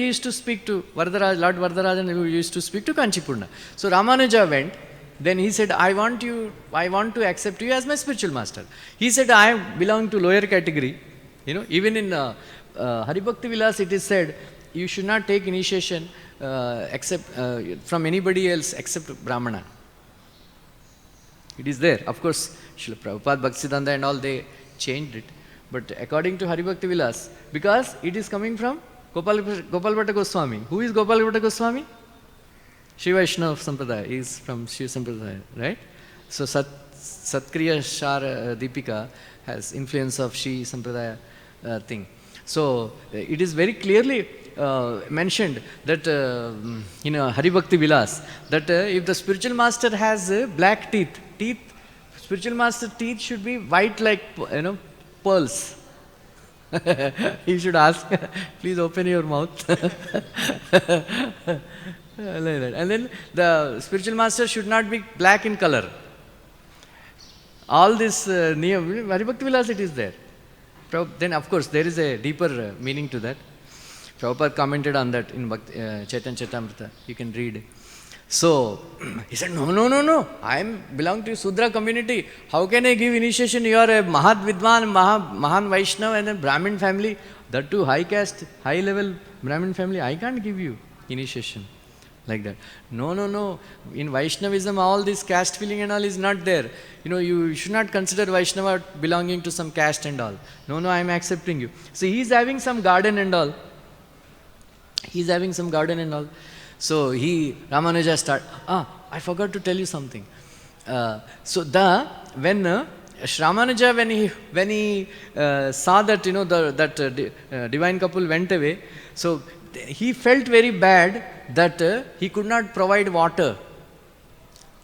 used to speak to Lord Varadarajan, who used to speak to Kanchipurna. So Ramanuja went, then he said, I want to accept you as my spiritual master. He said, I belong to lower category. Even in Hari Bhakti Vilas it is said, you should not take initiation except from anybody else except Brahmana. It is there. Of course, Srila Prabhupada, Bhaktisiddhanta and all, they changed it. But according to Hari Bhakti Vilas, because it is coming from Gopal Bhatta Goswami. Who is Gopal Bhatta Goswami? Shri Vaishnava Sampradaya is from Shri Sampradaya, right? So Satkriya Shar Deepika has influence of Shri Sampradaya thing. So it is very clearly mentioned that in Hari Bhakti Vilas, that if the spiritual master has black teeth, spiritual master teeth should be white like pearls. He should ask, please open your mouth. Like that. And then the spiritual master should not be black in color. All this niyam, Hari Bhakti Vilas, it is there. Then of course there is a deeper meaning to that. Prabhupada commented on that in Chaitanya Charitamrita. You can read. So he said, no. I belong to Sudra community. How can I give initiation? You are a Mahat Vidwan, Mahan Vaishnava and a Brahmin family. That too high caste, high level Brahmin family. I can't give you initiation. Like that. No. In Vaishnavism, all this caste feeling and all is not there. You should not consider Vaishnava belonging to some caste and all. No, I am accepting you. So he is having some garden and all. So Ramanuja started. I forgot to tell you something. When Ramanuja, when he saw that that divine couple went away, so he felt very bad that he could not provide water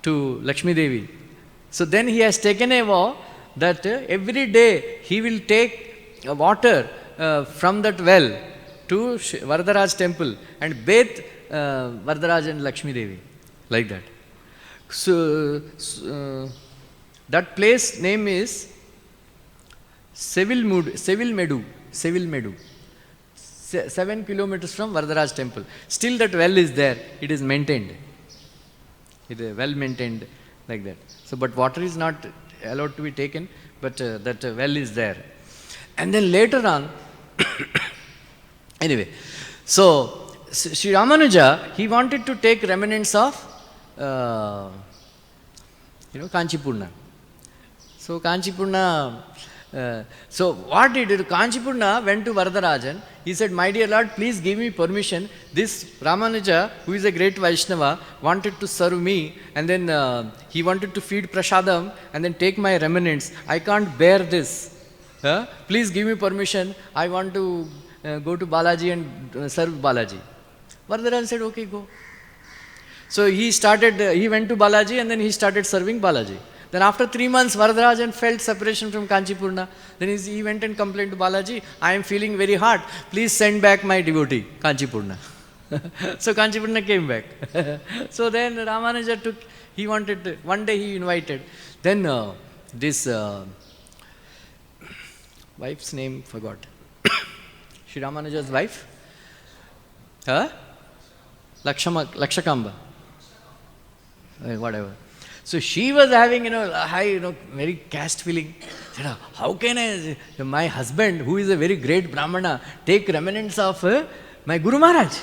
to Lakshmi Devi. So then he has taken a vow that every day he will take water from that well to Varadaraj temple and bathe Varadaraj and Lakshmi Devi, like that. So that place name is Sevil Medu. 7 kilometers from Varadaraj temple. Still that well is there. It is maintained. It is well maintained, like that. So, but water is not allowed to be taken, but that well is there. And then later on, anyway, so Sri Ramanuja, he wanted to take remnants of Kanchipurna. So Kanchipurna So what he did, Kanchipurna went to Varadarajan. He said, my dear Lord, please give me permission. This Ramanuja, who is a great Vaishnava, wanted to serve me, and then he wanted to feed prasadam and then take my remnants. I can't bear this. Please give me permission. I want to go to Balaji and serve Balaji. Varadarajan said, okay, go. So he went to Balaji and then he started serving Balaji. Then after 3 months, Varadarajan felt separation from Kanchipurna. Then he went and complained to Balaji, I am feeling very hot. Please send back my devotee, Kanchipurna. So Kanchipurna came back. So then Ramanuja one day he invited. Then this wife's name, forgot. Sri Ramanuja's wife? Lakshakamba. Whatever. So she was having, a high, very caste feeling. Said, how can my husband, who is a very great Brahmana, take remnants of my Guru Maharaj?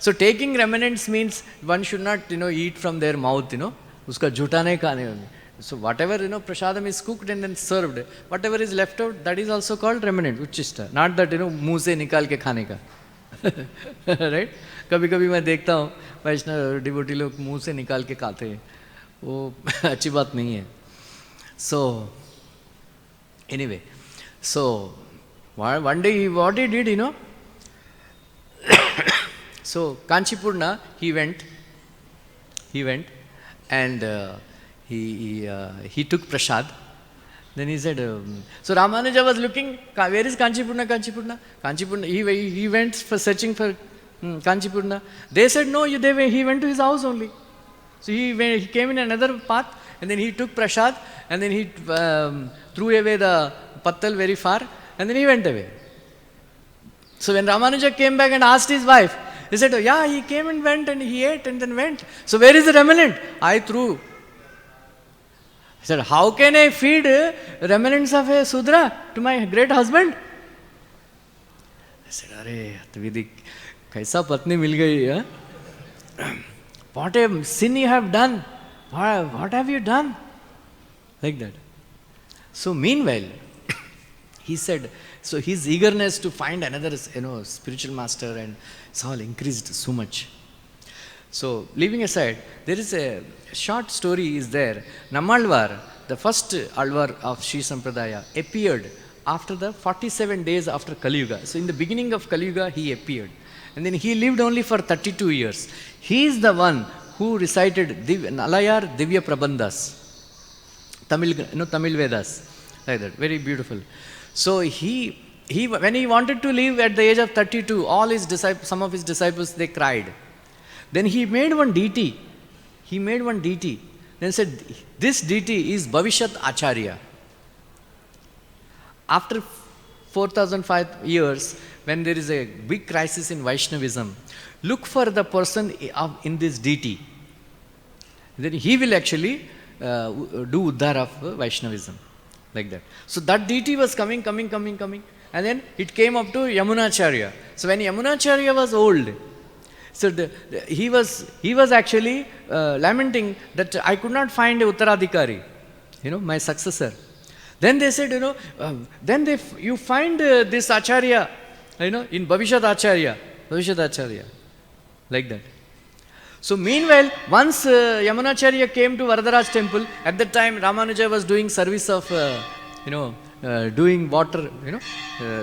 So taking remnants means one should not, eat from their mouth, uska jhuta nahi khane. So whatever, prasadam is cooked and then served, whatever is left out, that is also called remnant, uchishta. Not that, muh se nikal ke khane ka. Right? कभी कभी मैं देखता हूँ वैष्णव devotee लोग मुंह से निकाल के खाते हैं, वो अच्छी बात नहीं है. So anyway, so one day what he did, so Kanchipurna he went and he took prasad. Then he said, so Ramanuja was looking, where is Kanchipurna? He went for searching for Kanchipurna. They said, no, he went to his house only. So he came in another path and then he took prasad and then he threw away the pattal very far and then he went away. So when Ramanuja came back and asked his wife, he said, yeah, he came and went and he ate and then went. So where is the remnant? I threw. He said, how can I feed remnants of a Sudra to my great husband? I said, Arey, Tvidi, kaisa patni mil gayi, huh? What a sin you have done. What have you done? Like that. So meanwhile, he said, so his eagerness to find another, spiritual master and it's all increased so much. So leaving aside, there is a short story is there. Nammalvar, the first Alvar of Sri Sampradaya, appeared after the 47 days after Kali Yuga. So in the beginning of Kali Yuga, he appeared. And then he lived only for 32 years. He is the one who recited Nalayar Divya Prabandhas, Tamil Vedas, like that, very beautiful. So he when he wanted to leave at the age of 32, some of his disciples, they cried. Then he made one deity. Then said, this deity is Bhavishyat Acharya. After 4,005 years, when there is a big crisis in Vaishnavism, look for the person in this deity. Then he will actually do Uddhar of Vaishnavism. Like that. So that deity was coming. And then it came up to Yamunacharya. So when Yamunacharya was old, so he was actually lamenting that I could not find a Uttaradhikari, my successor. Then they said, you find this Acharya, in Bhavishyat Acharya, like that. So meanwhile, once Yamunacharya came to Varadaraj temple, at that time Ramanuja was doing service of, doing water,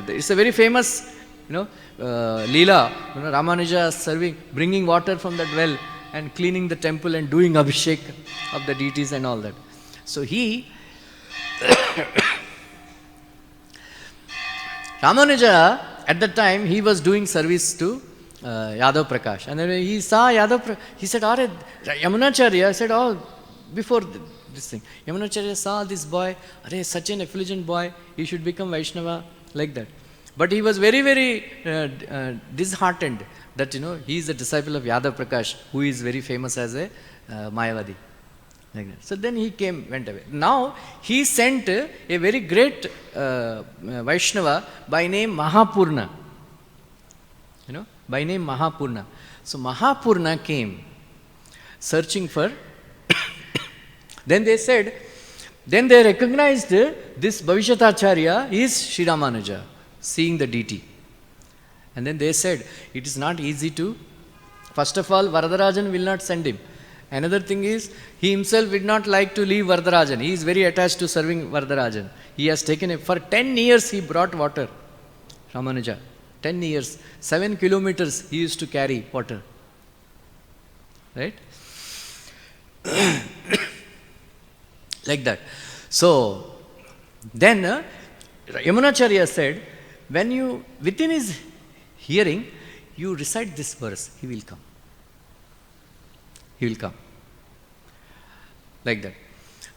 it's a very famous, Leela, Ramanuja bringing water from that well and cleaning the temple and doing abhishek of the deities and all that. So Ramanuja, at that time, he was doing service to Yadav Prakash. And then when he saw he said, Yamunacharya, said, before this thing, Yamunacharya saw this boy, such an effulgent boy, he should become Vaishnava, like that. But he was very, very disheartened that, he is a disciple of Yadav Prakash, who is very famous as a Mayavadi. Like that. So then he went away. Now, he sent a very great Vaishnava by name Mahapuruna. By name Mahapuruna. So Mahapuruna came searching for. Then they said, Then they recognized this Bhavishyatacharya is Sri Ramanuja, seeing the deity. And then they said, it is not easy to, first of all, Varadarajan will not send him. Another thing is, he himself would not like to leave Varadarajan. He is very attached to serving Varadarajan. He has taken it. For 10 years he brought water, Ramanuja. 10 years. 7 kilometers he used to carry water. Right? Like that. So, then Yamunacharya said, when you, within his hearing, you recite this verse, he will come. He will come. Like that.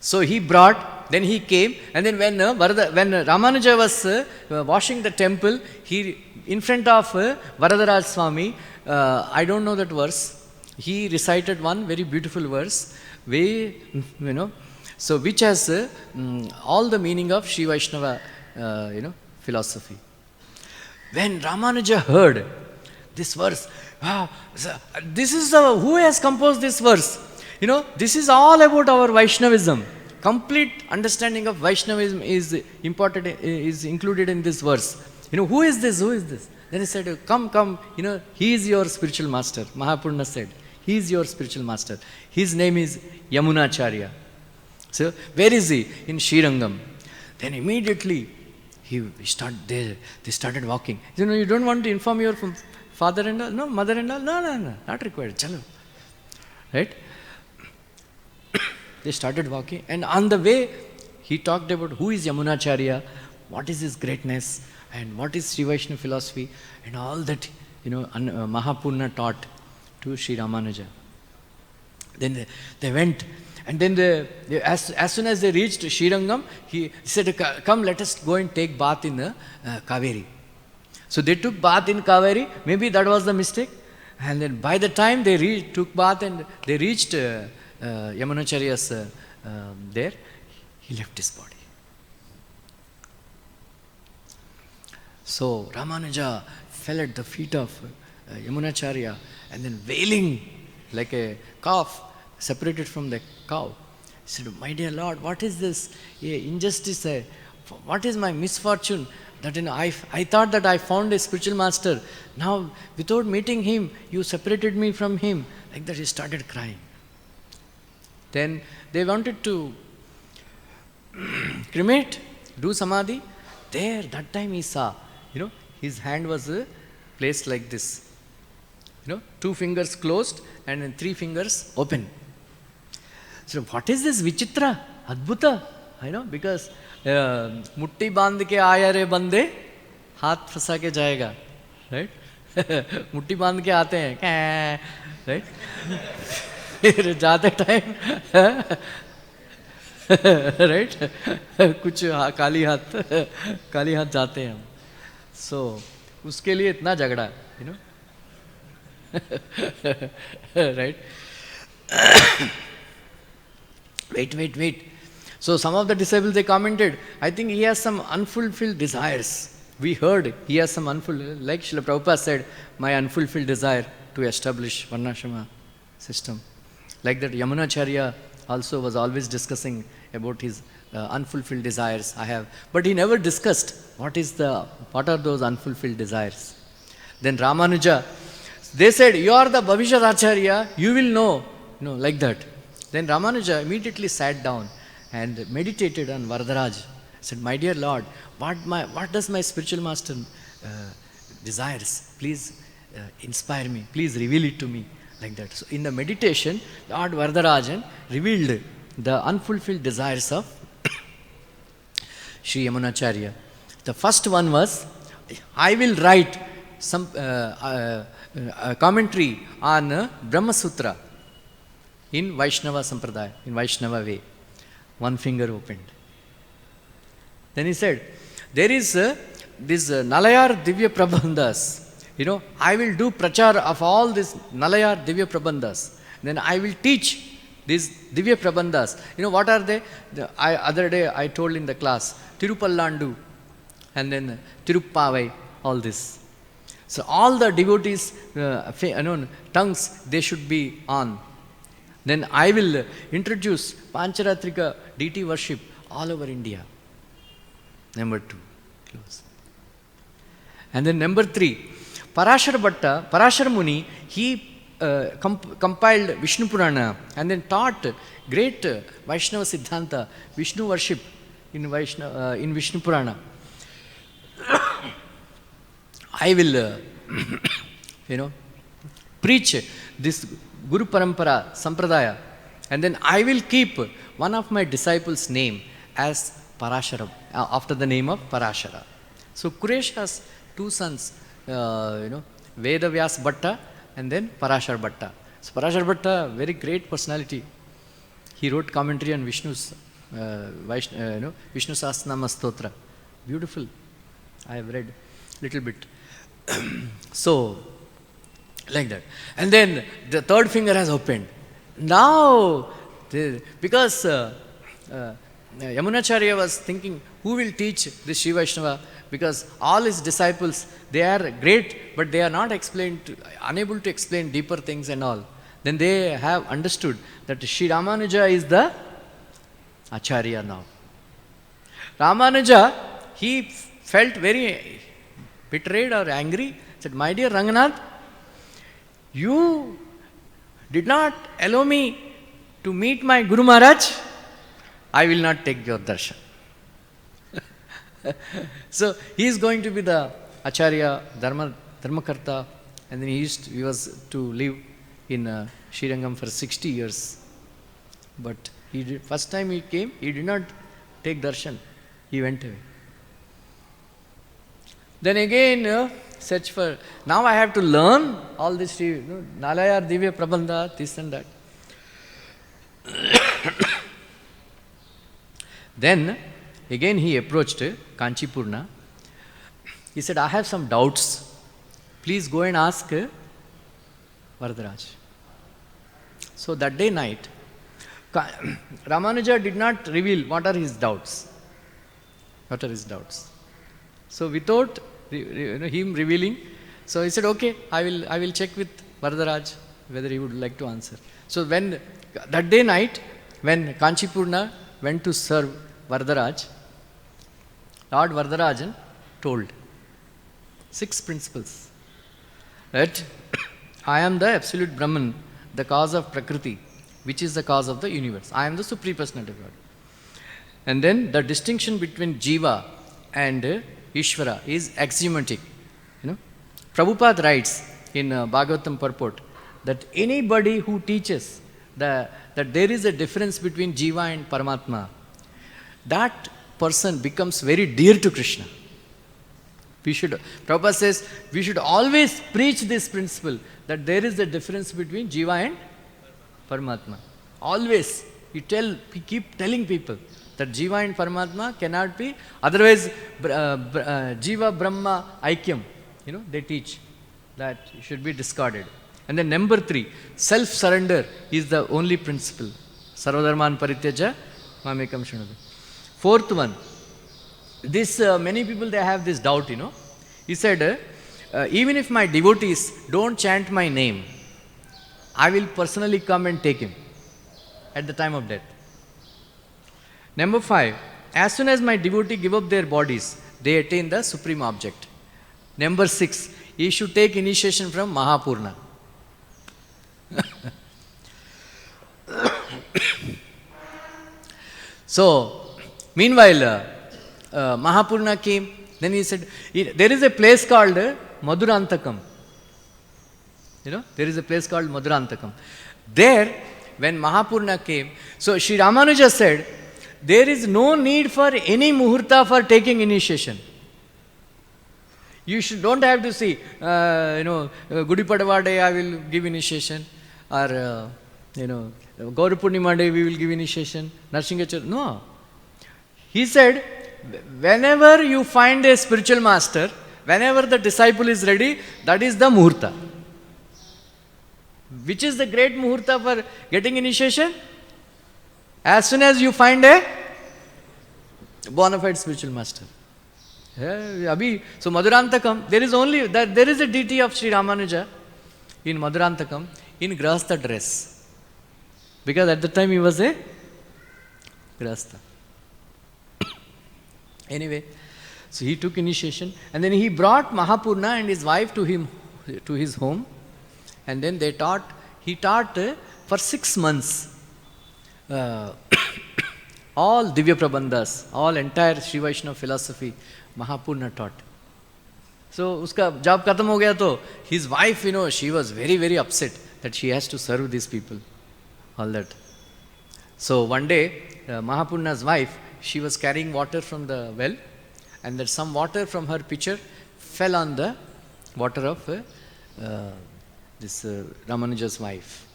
So he brought, then he came, and then when Ramanuja was washing the temple, he, in front of Varadaraj Swami, I don't know that verse, he recited one very beautiful verse, so which has all the meaning of Sri Vaishnava, philosophy. When Ramanuja heard this verse, this is who has composed this verse? This is all about our Vaishnavism. Complete understanding of Vaishnavism is important, is included in this verse. Who is this? Who is this? Then he said, come, he is your spiritual master. Mahapuruna said, he is your spiritual master. His name is Yamunacharya. So, where is he? In Srirangam. Then immediately, they started walking. You don't want to inform your father-in-law? No, mother-in-law? No, not required. Chalo. Right? They started walking, and on the way, he talked about who is Yamunacharya, what is his greatness, and what is Sri Vaishnava philosophy, and all that, Mahapuruna taught to Sri Ramanuja. Then they went, and then as soon as they reached Srirangam, he said, come, let us go and take bath in Kaveri. So they took bath in Kaveri, maybe that was the mistake, and then by the time they took bath and they reached Yamunacharya's there, he left his body. So Ramanuja fell at the feet of Yamunacharya and then wailing like a calf separated from the cow. He said, my dear Lord, what is this injustice? What is my misfortune? That I thought that I found a spiritual master. Now, without meeting him, you separated me from him. Like that, he started crying. Then they wanted to cremate, do samadhi. There, that time he saw, his hand was placed like this. 2 fingers closed and then 3 fingers open. So, what is this Vichitra? Adbhuta? Because mutti bandh ke aaya re bande, haath phasa ke jayega. Right? Mutti bandh ke aate hain. Right? जाते time right कुछ काली हाथ जाते हैं हम. सो उसके लिए इतना झगड़ा, right? Wait. So some of the disciples, they commented, I think he has some unfulfilled desires. We heard he has some unfulfilled, like Srila Prabhupada said, my unfulfilled desire to establish Varnashrama system. Like that, Yamunacharya also was always discussing about his unfulfilled desires I have. But he never discussed what are those unfulfilled desires. Then Ramanuja, they said, you are the Bhavishyatacharya, you will know. Like that. Then Ramanuja immediately sat down and meditated on Varadaraj. Said, my dear Lord, what does my spiritual master desires? Please inspire me. Please reveal it to me. Like that. So in the meditation, Lord Varadarajan revealed the unfulfilled desires of Sri Yamunacharya. The first one was, I will write some commentary on Brahma Sutra in Vaishnava Sampradaya, in Vaishnava way. 1 finger opened. Then he said, there is this Nalayar Divya Prabandhas. I will do prachar of all these Nalayar Divya Prabandhas. Then I will teach these Divya Prabandhas. What are they? Other day I told in the class, Tirupallandu and then Tiruppavai, all this. So all the devotees, tongues, they should be on. Then I will introduce Pancharatrika deity worship, all over India. Number 2, close. And then number 3, Parashara Muni, he compiled Vishnu Purana and then taught great Vaishnava Siddhanta, Vishnu worship in Vishnu Purana. I will, preach this Guru Parampara, Sampradaya, and then I will keep one of my disciples' name as Parashara, after the name of Parashara. So Kuresh has 2 sons, Vedavyas Bhatta and then Parashar Bhatta. So Parashar Bhatta, very great personality. He wrote commentary on Vishnu's Vishnu Sahasranama Stotra. Beautiful. I have read little bit. So, like that. And then the 3rd finger has opened. Now, because Yamunacharya was thinking, who will teach this Sri Vaishnava? Because all his disciples, they are great, but they are not unable to explain deeper things and all. Then they have understood that Sri Ramanuja is the Acharya now. Ramanuja, he felt very betrayed or angry. Said, my dear Ranganath, you did not allow me to meet my Guru Maharaj. I will not take your darshan. So he is going to be the Acharya, Dharmakarta, and then he was to live in Srirangam for 60 years. But first time he came, he did not take darshan. He went away. Then again, search for, now I have to learn all this, Nalayar Divya Prabandha, this and that. Then, again he approached Kanchipurna. He said, I have some doubts. Please go and ask Varadaraj. So that day night, Ramanuja did not reveal what are his doubts. What are his doubts? So without him revealing, so he said, okay, I will check with Varadaraj whether he would like to answer. So when that day night, when Kanchipurna went to serve Varadaraj, Lord Varadarajan told 6 principles. That I am the absolute Brahman, the cause of Prakriti, which is the cause of the universe. I am the Supreme Personality of God. And then the distinction between Jiva and Ishvara is axiomatic. Prabhupada writes in Bhagavatam purport that anybody who teaches that there is a difference between Jiva and Paramatma, that person becomes very dear to Krishna. Prabhupada says, we should always preach this principle that there is a difference between Jiva and Paramatma. Always. We keep telling people that Jiva and Paramatma cannot be, otherwise Jiva Brahma Aikyam, they teach that should be discarded. And then number 3, self-surrender is the only principle. Sarvadharman parityaja mamekam shrunatu. 4th one, this many people, they have this doubt, He said, even if my devotees don't chant my name, I will personally come and take him at the time of death. Number 5, as soon as my devotee give up their bodies, they attain the supreme object. Number 6, he should take initiation from Mahapuruna. So, meanwhile, Mahapuruna came, then he said, there is a place called Madhurantakam. There is a place called Madhurantakam. There, when Mahapuruna came, so Sri Ramanuja said, there is no need for any muhurta for taking initiation. You don't have to see, Gudi Padava day I will give initiation, or, Gauri Purnima day we will give initiation, Narsingachar. No. He said, whenever you find a spiritual master, whenever the disciple is ready, that is the muhurta. Which is the great muhurta for getting initiation? As soon as you find a bona fide spiritual master. So Madhurantakam, there is a deity of Sri Ramanuja in Madhurantakam in Grahastha dress. Because at the time he was a Grahastha. Anyway, so he took initiation, and then he brought Mahapuruna and his wife to his home, and then he taught for 6 months all Divya Prabandhas, all entire Sri Vaishnava philosophy, Mahapuruna taught. So, uska job khatam ho gaya to, his wife, she was very, very upset that she has to serve these people, all that. So, one day, Mahapuruna's wife, she was carrying water from the well, and that some water from her pitcher fell on the water of this Ramanuja's wife.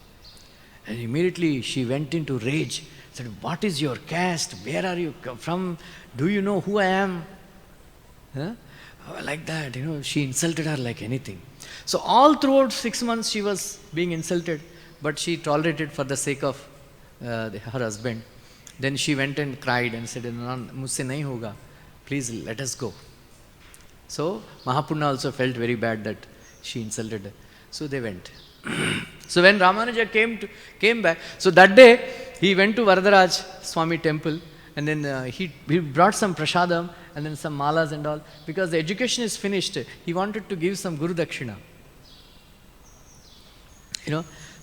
And immediately she went into rage, said, "What is your caste? Where are you from? Do you know who I am?" Like that, she insulted her like anything. So all throughout 6 months she was being insulted, but she tolerated for the sake of her husband. Then she went and cried and said, "Mujse nahi hoga, please let us go." So Mahapuruna also felt very bad that she insulted her. So they went. So when Ramanuja came back, so that day he went to Varadaraj Swami temple, and then he brought some prasadam and then some malas and all, because the education is finished. He wanted to give some Guru Dakshina.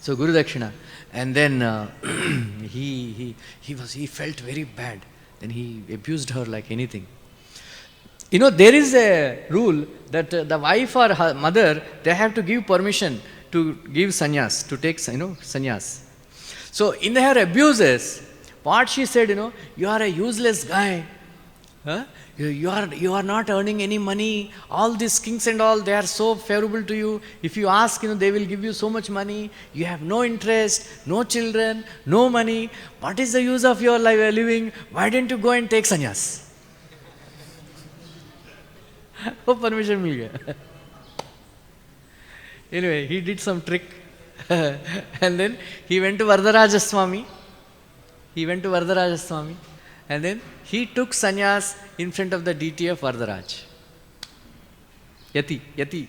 So Guru Dakshina. And then he felt very bad. Then he abused her like anything. There is a rule that the wife or her mother, they have to give permission to give sannyas, to take sannyas. So in her abuses, what she said, "You are a useless guy. You are not earning any money. All these kings and all, they are so favorable to you. If you ask, they will give you so much money. You have no interest, no children, no money. What is the use of your living? Why didn't you go and take sannyas?" Oh, permission mil gaya. Anyway, he did some trick. And then he went to Varadaraja Swami. And then he took sannyas in front of the deity of Varadaraj. Yati.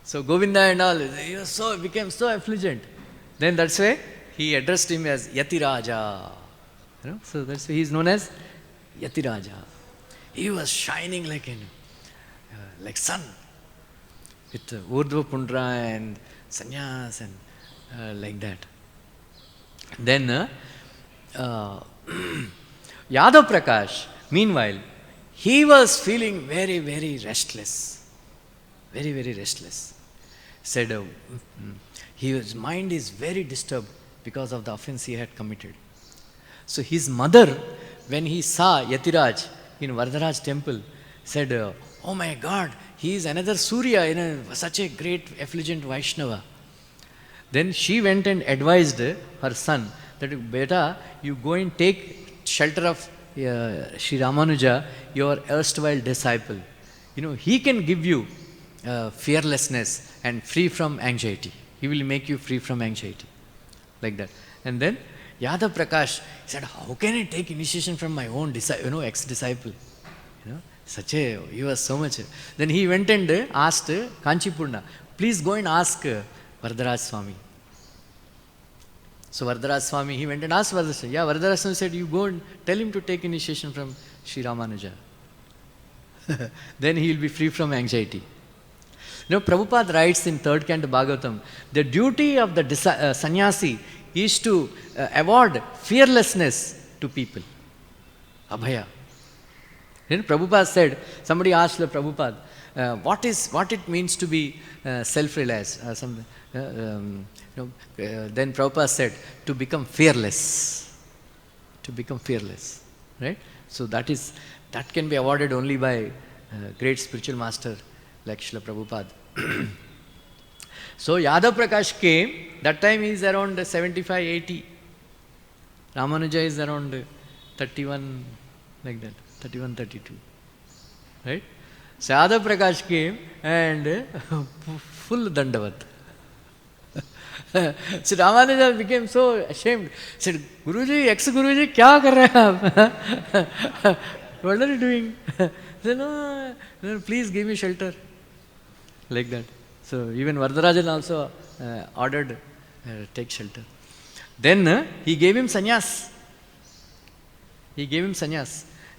So Govinda and all, he became so affluent. Then that's why he addressed him as Yati Raja. So that's why he is known as Yati Raja. He was shining like sun, with Urdhva Pundra and sannyas and like that. Then Yadav Prakash, meanwhile, he was feeling very, very restless. Very, very restless. Said his mind is very disturbed because of the offense he had committed. So his mother, when he saw Yatiraj in Varadaraj temple, said, "Oh my God, he is another Surya, such a great effulgent Vaishnava." Then she went and advised her son that, "Beta, you go and take shelter of Sri Ramanuja, your erstwhile disciple. He can give you fearlessness and free from anxiety. He will make you free from anxiety." Like that. And then Yadav Prakash said, "How can I take initiation from my own ex-disciple? He was so much." Then he went and asked Kanchipurna, "Please go and ask Varadaraj Swami." So Varadaraj Swami, he went and asked Varadaraj Swami. Varadaraj Swami said, "You go and tell him to take initiation from Sri Ramanuja." Then he will be free from anxiety. Prabhupada writes in 3rd Canto Bhagavatam, the duty of the sannyasi is to award fearlessness to people. Abhaya. Prabhupada said, somebody asked Prabhupada, what it means to be self-realized. Then Prabhupada said, to become fearless. To become fearless. Right? So that can be awarded only by great spiritual master like Srila Prabhupada. So Yadav Prakash came, that time he is around 75, 80. Ramanuja is around 31, like that, 31, 32. Right? So Yadav Prakash came and full dandavat. So Ramanuja became so ashamed. Said, "Guruji, ex-Guruji, kya kar rahe aap? What are you doing?" Said, "No, please give me shelter." Like that. So even Varadarajan also ordered, take shelter. Then he gave him sannyas.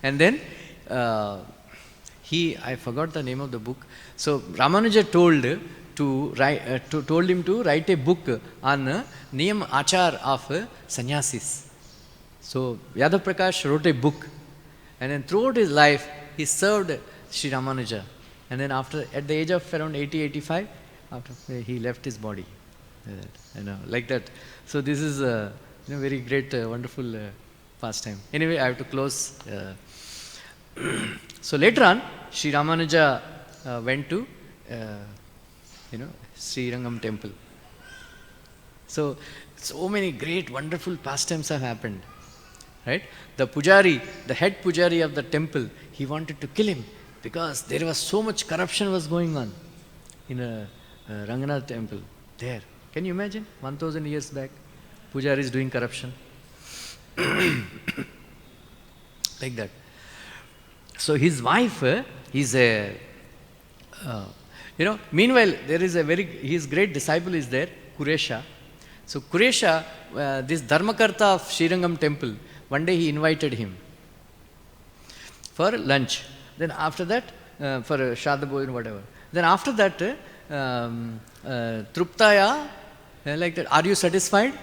And then I forgot the name of the book. So Ramanuja told him to write a book on Niyam Achar of sannyasis. So Yadav Prakash wrote a book, and then throughout his life he served Sri Ramanuja, and then at the age of around 80-85, he left his body, like that. So this is a very great, wonderful pastime. Anyway, I have to close. So later on, Sri Ramanuja went to Sri Rangam temple. So many great, wonderful pastimes have happened. Right? The pujari, the head pujari of the temple, he wanted to kill him because there was so much corruption was going on in a Ranganath temple there. Can you imagine? 1000 years back, pujari is doing corruption. Like that. So his wife is a, meanwhile there is his great disciple is there, Kuresha. So Kuresha, this Dharmakarta of Srirangam temple, one day he invited him for lunch. Then after that, for Shraddha Bhojan, whatever. Then after that, Truptaya, like that, are you satisfied?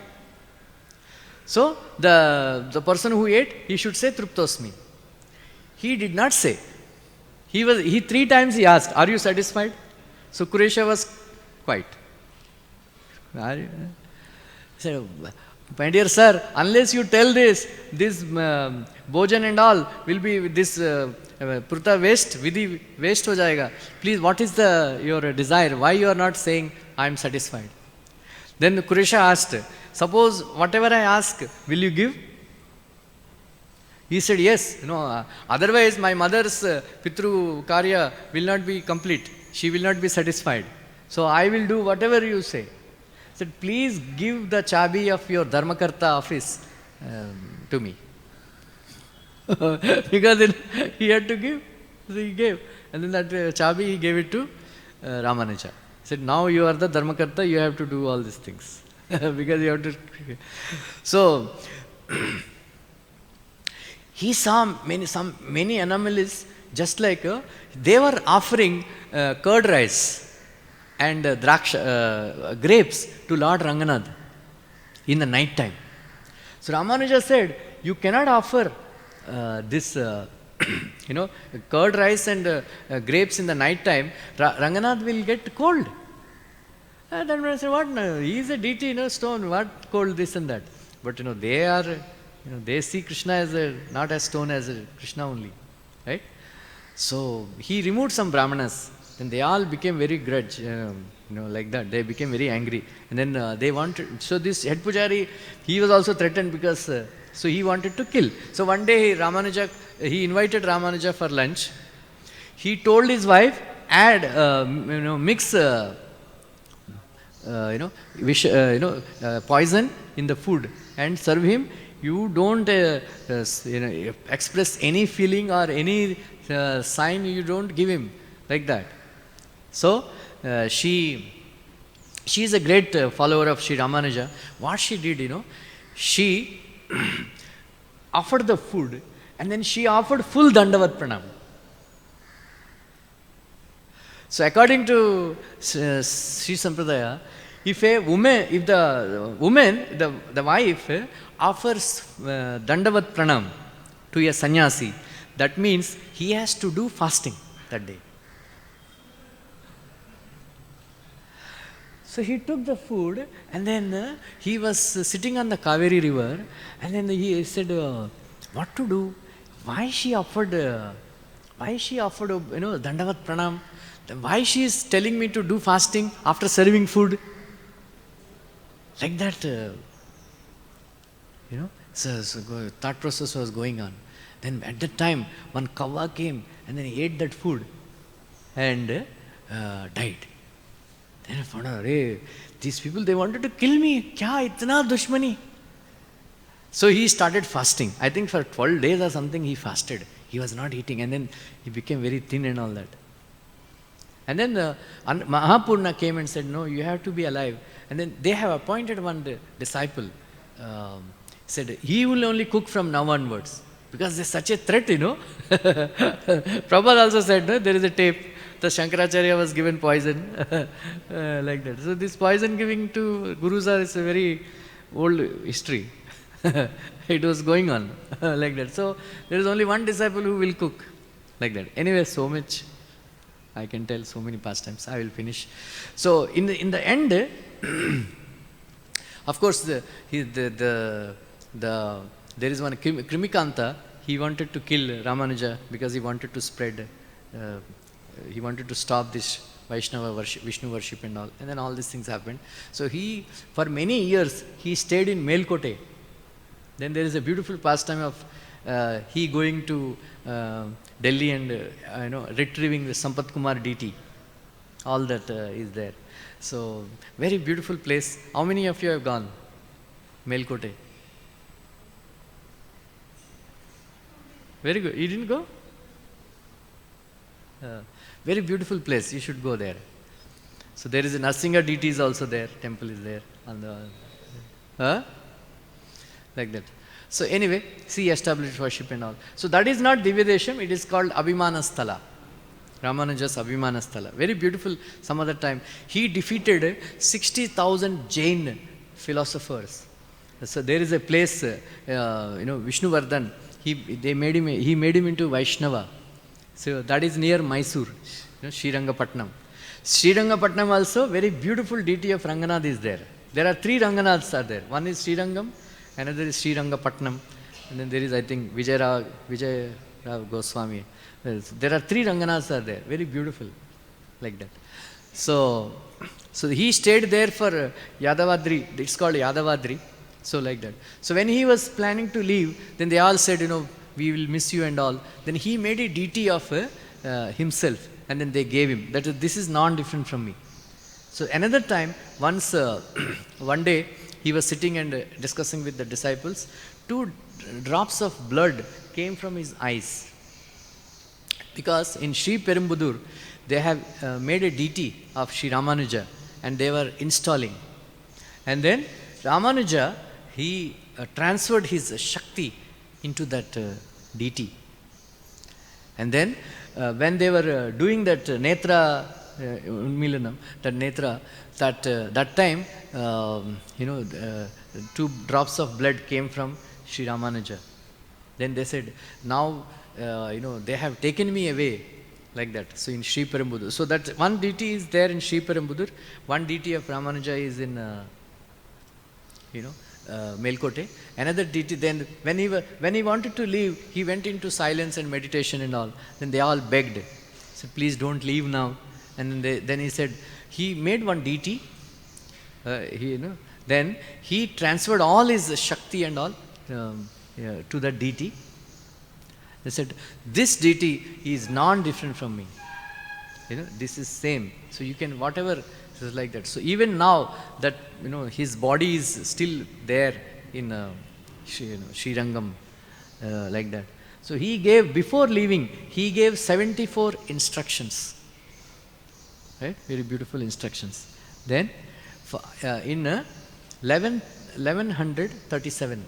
So the person who ate, he should say Truptosmi. He did not say. He 3 times he asked, are you satisfied? So Kuresha was quiet. So, my dear sir, unless you tell this bhojan and all will be this pruta waste, vidhi waste ho jayega. Please, what is your desire? Why you are not saying I am satisfied? Then Kuresha asked, suppose whatever I ask, will you give? He said, yes. Otherwise my mother's pitru karya will not be complete. She will not be satisfied. So I will do whatever you say. He said, please give the chabi of your Dharmakarta office to me. Because then he had to give. So he gave. And then that chabi he gave it to Ramanuja. He said, now you are the Dharmakarta, you have to do all these things. Because you have to. So he saw many anomalies, just like they were offering curd rice and grapes to Lord Ranganath in the night time. So Ramanuja said, you cannot offer this curd rice and grapes in the night time. Ranganath will get cold. And then I said, what? He is a deity, stone. What cold, this and that. But they are, they see Krishna as not as stone, as Krishna only, right? So he removed some brahmanas. Then they all became very grudge, like that. They became very angry. And then they wanted, so this head pujari, he was also threatened because, so he wanted to kill. So one day he invited Ramanuja for lunch. He told his wife, add, mix, poison in the food and serve him. You don't express any feeling or any sign, you don't give him, like that. So she is a great follower of Sri Ramanuja. What she did, she offered the food and then she offered full Dandavat Pranam. So according to Sri Sampradaya, if the wife offers Dandavat Pranam to a sannyasi, that means he has to do fasting that day. So he took the food and then he was sitting on the Kaveri river and then he said, what to do? Why she offered Dandavat Pranam? Why she is telling me to do fasting after serving food? Like that, so thought process was going on. Then at that time, one kawa came and then he ate that food and died. Then I found out, these people, they wanted to kill me. Kya itna dushmani? So he started fasting. I think for 12 days or something he fasted. He was not eating and then he became very thin and all that. And then Mahapuruna came and said, no, you have to be alive. And then they have appointed one disciple. Said, he will only cook from now onwards. because there's such a threat, Prabhupada also said, no, there is a tape, the Shankaracharya was given poison, like that. So this poison giving to Gurus is a very old history. It was going on, like that. So there is only one disciple who will cook, like that. Anyway, so much I can tell, so many pastimes. I will finish. So in the end, of course, there is one Krimikanta. He wanted to kill Ramanuja because he wanted to spread, he wanted to stop this Vaishnava worship, Vishnu worship and all. And then all these things happened. So he, for many years, he stayed in Melkote. Then there is a beautiful pastime of he going to Delhi and retrieving the Sampat Kumar DT. All that is there. So very beautiful place. How many of you have gone? Melkote. Very good. You didn't go? Very beautiful place. You should go there. So there is a Narsinga DT is also there. Temple is there. On the, like that. So anyway, see, established worship and all. So that is not Divyadesham, it is called Abhimanasthala. Ramanuja's Abhimanasthala. Very beautiful some other time. He defeated 60,000 Jain philosophers. So there is a place, Vishnuvardhan, he made him into Vaishnava. So that is near Mysore, Srirangapatnam. Srirangapatnam also, very beautiful deity of Ranganath is there. There are 3 Ranganaths are there. One is Srirangam, another is Srirangapatnam, and then there is, I think, Vijay Rav Goswami. There are 3 Ranganaths are there, very beautiful, like that. So he stayed there for Yadavadri, it's called Yadavadri, so like that. So when he was planning to leave, then they all said, we will miss you and all. Then he made a deity of himself, and then they gave him. This is non-different from me. So another time, once, one day, he was sitting and discussing with the disciples. 2 drops of blood came from his eyes. Because in Sri Perumbudur, they have made a deity of Sri Ramanuja, and they were installing. And then Ramanuja, he transferred his Shakti into that deity. And then when they were doing that Netra Unmilanam, that Netra, that time, 2 drops of blood came from Sri Ramanuja. Then they said, now, they have taken me away, like that. So in Sri Perumbudur. So that one deity is there in Sri Perumbudur, one deity of Ramanuja is in, Melkote. Another deity, then when he wanted to leave, he went into silence and meditation and all. Then they all begged, said, please don't leave now. And then he said, he made one deity, then he transferred all his Shakti and all to that deity. They said, this deity is non-different from me. This is same. So you can, whatever, is like that. So even now that, his body is still there in Srirangam, like that. So he gave, before leaving, he gave 74 instructions. Right? Very beautiful instructions. Then in 1137,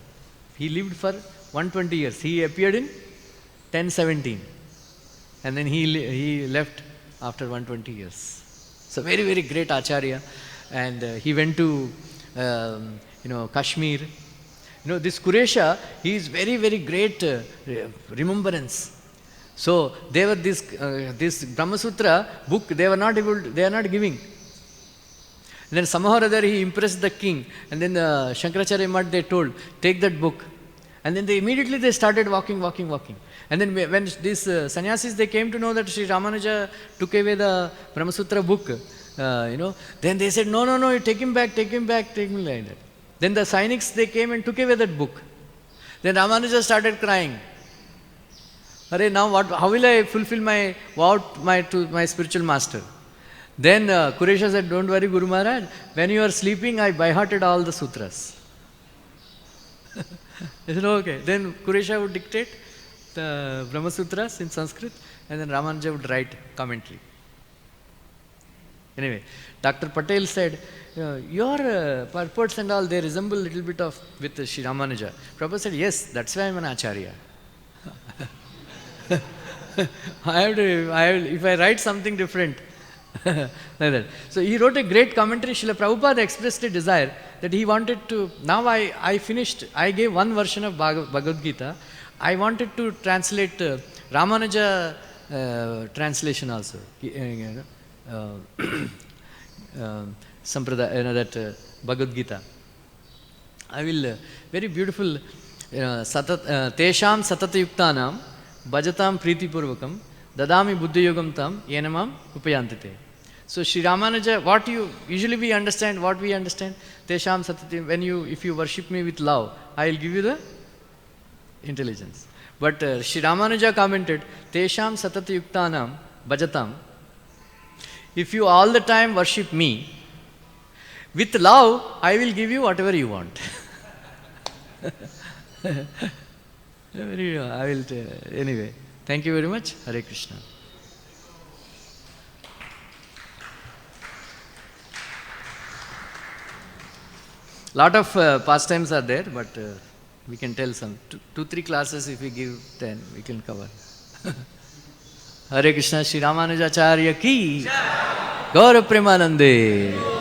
he lived for 120 years. He appeared in 1017, and then he left after 120 years. So very, very great Acharya, and he went to Kashmir. This Kuresha, he is very, very great remembrance. So they were this Brahma Sutra book, they are not giving. And then somehow or other he impressed the king, and then the Shankaracharya Math, they told, take that book. And then immediately they started walking. And then when these sannyasis, they came to know that Sri Ramanuja took away the Brahma Sutra book, then they said, no, take him back, like that. Then the Sainiks, they came and took away that book. Then Ramanuja started crying. Hare, now how will I fulfill my vow to my spiritual master? Then Kuresha said, don't worry, Guru Maharaj, when you are sleeping, I by-hearted all the sutras. He said, okay. Then Kuresha would dictate the Brahma Sutras in Sanskrit, and then Ramanuja would write commentary. Anyway, Dr. Patel said, your purports and all, they resemble a little bit with Sri Ramanuja. Prabhupada said, yes, that's why I'm an Acharya. If I write something different, like that. So he wrote a great commentary. Srila Prabhupada expressed a desire that he wanted to, now I finished, I gave one version of Bhagavad Gita. I wanted to translate Ramanuja translation also. Sampradaya, that Bhagavad Gita. I will, very beautiful, Tesham Satata Yuktanam Bhajatam Priti Purvakam Dadami Buddha Yogam Tam Yenamam Upayantite. So Sri Ramanuja, what you usually we understand, what we understand, Tesham Satati, if you worship me with love, I will give you the intelligence. But Sri Ramanuja commented, Tesham Satati Yuktanam Bhajatam. If you all the time worship me, with love, I will give you whatever you want. Anyway, thank you very much. Hare Krishna. Lot of pastimes are there, but we can tell some. 2-3 classes, if we give 10, we can cover. Hare Krishna, Sri Ramanujacharya ki Gaura Premanande.